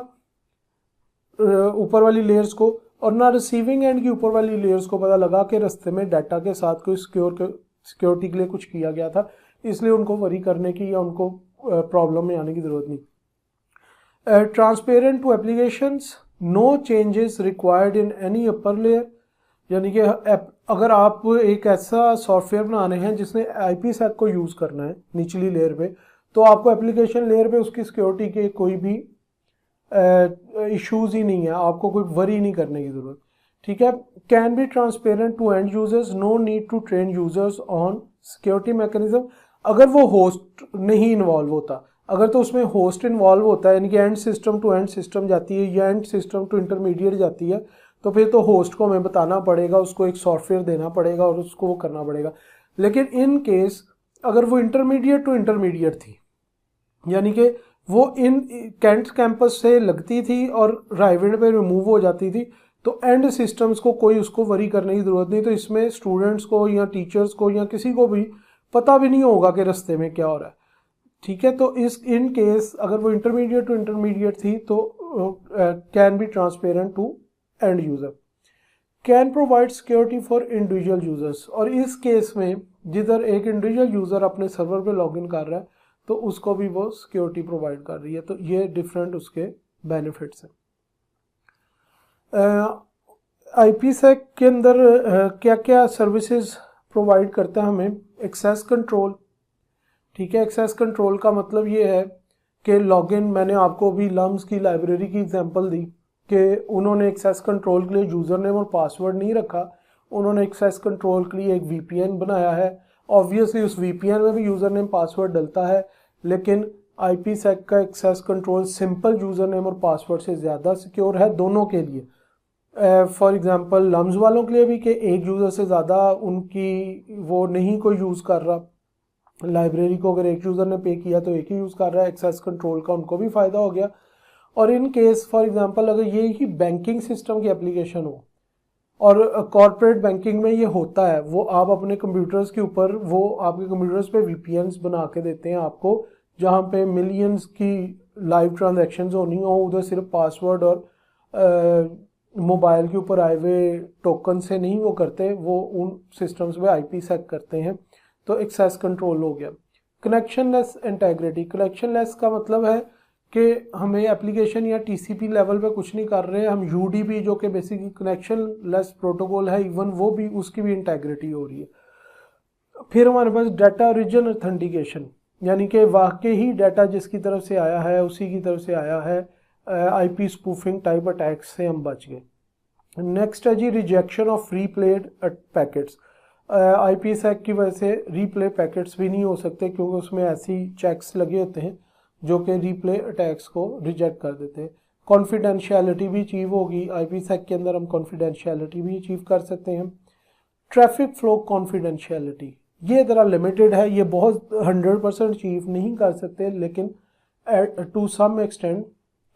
ऊपर वाली लेयर्स को, और ना रिसीविंग एंड की ऊपर वाली लेयर्स को पता लगा कि रास्ते में डाटा के साथ कोई सिक्योरिटी के लिए कुछ किया गया था, इसलिए उनको वरी करने की या उनको प्रॉब्लम में आने की ज़रूरत नहीं। Transparent to applications, no changes required in any upper layer, यानी कि अगर आप एक ऐसा सॉफ्टवेयर बना रहे हैं जिसने IPsec को यूज़ करना है निचली लेयर पे, तो आपको एप्लीकेशन लेयर पे उसकी सिक्योरिटी के कोई भी इश्यूज ही नहीं है, आपको कोई वरी नहीं करने की ज़रूरत। ठीक है। Can be transparent to end users, no need to train users on security mechanism. अगर वो होस्ट नहीं इन्वॉल्व होता, अगर तो उसमें होस्ट इन्वॉल्व होता है, यानी कि end system to end system जाती है या एंड सिस्टम टू इंटरमीडिएट जाती है, तो फिर तो होस्ट को हमें बताना पड़ेगा, उसको एक सॉफ्टवेयर देना पड़ेगा और उसको वो करना पड़ेगा। लेकिन इन केस अगर वो इंटरमीडिएट टू इंटरमीडिएट थी, यानी कि वो इन कैंट कैंपस से लगती थी और राइवेड पे रिमूव हो जाती थी, तो एंड सिस्टम्स को कोई उसको वरी करने की ज़रूरत नहीं। तो इसमें स्टूडेंट्स को या टीचर्स को या किसी को भी पता भी नहीं होगा कि रास्ते में क्या हो रहा है। ठीक है। तो इस इन केस अगर वो इंटरमीडिएट टू इंटरमीडिएट थी तो can be transparent to end user. Can provide security for individual users, और इस केस में जिधर एक इंडिविजुअल यूज़र अपने सर्वर पे लॉगिन कर रहा है तो उसको भी वो सिक्योरिटी प्रोवाइड कर रही है। तो ये डिफरेंट उसके बेनिफिट्स हैं। IPsec के अंदर क्या क्या सर्विसेज प्रोवाइड करता है हमें? Access control. ठीक है। एक्सेस कंट्रोल का मतलब ये है कि लॉगिन, मैंने आपको भी लम्स की लाइब्रेरी की एग्जांपल दी कि उन्होंने एक्सेस कंट्रोल के लिए यूज़र नेम और पासवर्ड नहीं रखा, उन्होंने एक्सेस कंट्रोल के लिए एक VPN बनाया है। ऑब्वियसली उस VPN में भी यूज़र नेम पासवर्ड डलता है, लेकिन IPsec का access control simple user name और पासवर्ड से ज़्यादा सिक्योर है दोनों के लिए। फॉर एग्जांपल लम्स वालों के लिए भी कि एक यूज़र से ज़्यादा उनकी वो नहीं कोई यूज़ कर रहा, लाइब्रेरी को अगर एक यूज़र ने पे किया तो एक ही यूज़ कर रहा है, एक्सेस कंट्रोल का उनको भी फ़ायदा हो गया। और इन केस फॉर एग्जांपल अगर ये ही बैंकिंग सिस्टम की एप्लीकेशन हो, और कॉर्पोरेट बैंकिंग में ये होता है, वो आप अपने कंप्यूटर्स के ऊपर, वो आपके कंप्यूटर्स पे VPNs बना के देते हैं आपको, जहाँ पे मिलियंस की लाइव ट्रांजैक्शंस होनी हो, उधर सिर्फ पासवर्ड और मोबाइल के ऊपर आए हुए टोकन से नहीं वो करते, वो उन सिस्टम्स पे IPsec करते हैं। तो एक्सेस कंट्रोल हो गया। Connectionless integrity. कनेक्शनलेस का मतलब है कि हमें एप्लीकेशन या TCP लेवल पे कुछ नहीं कर रहे, हम UDP जो कि बेसिकली कनेक्शनलेस प्रोटोकॉल है, इवन वो भी, उसकी भी इंटेग्रिटी हो रही है। फिर हमारे पास डाटा ओरिजिन ऑथेंटिकेशन, यानी कि वाकई ही डाटा जिसकी तरफ से आया है उसी की तरफ से आया है, IP स्पूफिंग टाइप अटैक्स से हम बच गए। नेक्स्ट है जी रिजेक्शन ऑफ रीप्लेड पैकेट्स। IPsec की वजह से रीप्ले पैकेट्स भी नहीं हो सकते, क्योंकि उसमें ऐसी चेक्स लगे होते हैं जो कि रीप्ले अटैक्स को रिजेक्ट कर देते हैं। कॉन्फिडेंशियलिटी भी अचीव होगी, IPsec के अंदर हम कॉन्फिडेंशियलिटी भी अचीव कर सकते हैं। ट्रैफिक फ्लो कॉन्फिडेंशियलिटी ये ज़रा लिमिटेड है, ये बहुत 100% अचीव नहीं कर सकते, लेकिन to some extent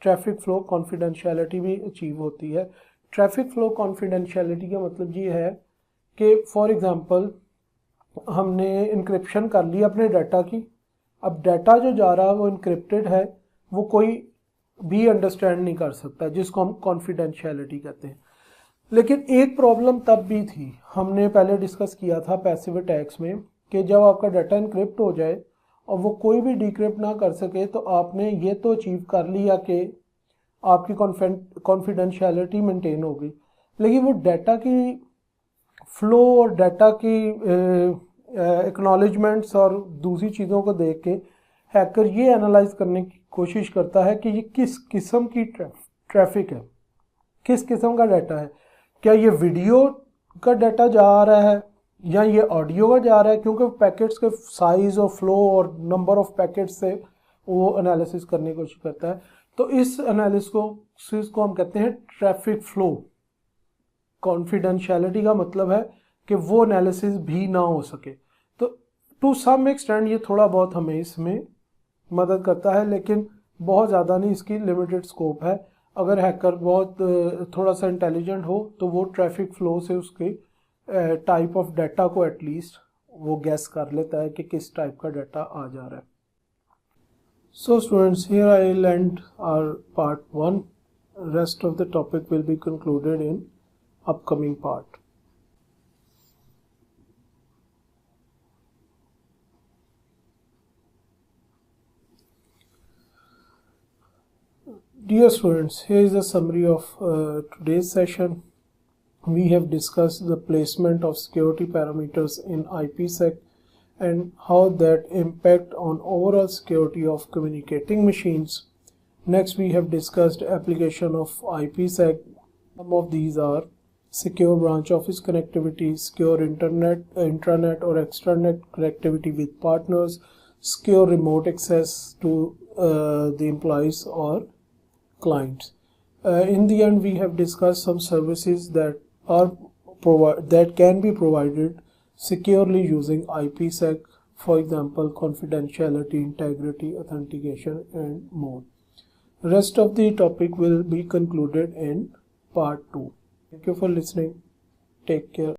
traffic flow confidentiality भी अचीव होती है। ट्रैफिक फ्लो कॉन्फिडेंशियलिटी का मतलब ये है कि फॉर एग्जांपल हमने इंक्रिप्शन कर ली अपने डाटा की, अब डाटा जो जा रहा है वो इंक्रिप्टेड है, वो कोई भी अंडरस्टैंड नहीं कर सकता, जिसको हम कॉन्फिडेंशियलिटी कहते हैं। लेकिन एक प्रॉब्लम तब भी थी, हमने पहले डिस्कस किया था पैसिव अटैक्स में, कि जब आपका डाटा इनक्रिप्ट हो जाए और वो कोई भी डिक्रिप्ट ना कर सके, तो आपने ये तो अचीव कर लिया कि आपकी कॉन्फिडेंशियलिटी मेंटेन हो गई, लेकिन वो डाटा की फ्लो और डाटा की एक्नॉलेजमेंट्स और दूसरी चीज़ों को देख के हैकर ये एनालाइज करने की कोशिश करता है कि ये किस किस्म की ट्रैफिक है, किस किस्म का डाटा है, क्या ये वीडियो का डाटा जा रहा है या ये ऑडियो का जा रहा है, क्योंकि पैकेट्स के साइज और फ्लो और नंबर ऑफ पैकेट्स से वो एनालिसिस करने की कोशिश करता है। तो इस एनालिसिस को हम कहते हैं ट्रैफिक फ्लो। कॉन्फिडेंशियलिटी का मतलब है कि वो एनालिसिस भी ना हो सके। तो टू सम एक्सटेंट ये थोड़ा बहुत हमें इसमें मदद करता है, लेकिन बहुत ज़्यादा नहीं, इसकी लिमिटेड स्कोप है। अगर हैकर बहुत थोड़ा सा इंटेलिजेंट हो तो वो ट्रैफिक फ्लो से उसके टाइप ऑफ डाटा को एटलीस्ट वो गैस कर लेता है कि किस टाइप का डाटा आ जा रहा है। So students, here I will end our part 1. Rest of the topic will be concluded in upcoming part. Dear students, here is a summary of today's session. we have discussed the placement of security parameters in IPsec and how that impact on overall security of communicating machines. Next, we have discussed application of IPsec. Some of these are secure branch office connectivity, secure intranet or extranet connectivity with partners, secure remote access to the employees or clients. In the end, we have discussed some services that can be provided securely using IPsec, for example, confidentiality, integrity, authentication, and more. Rest of the topic will be concluded in part 2. Thank you for listening. Take care.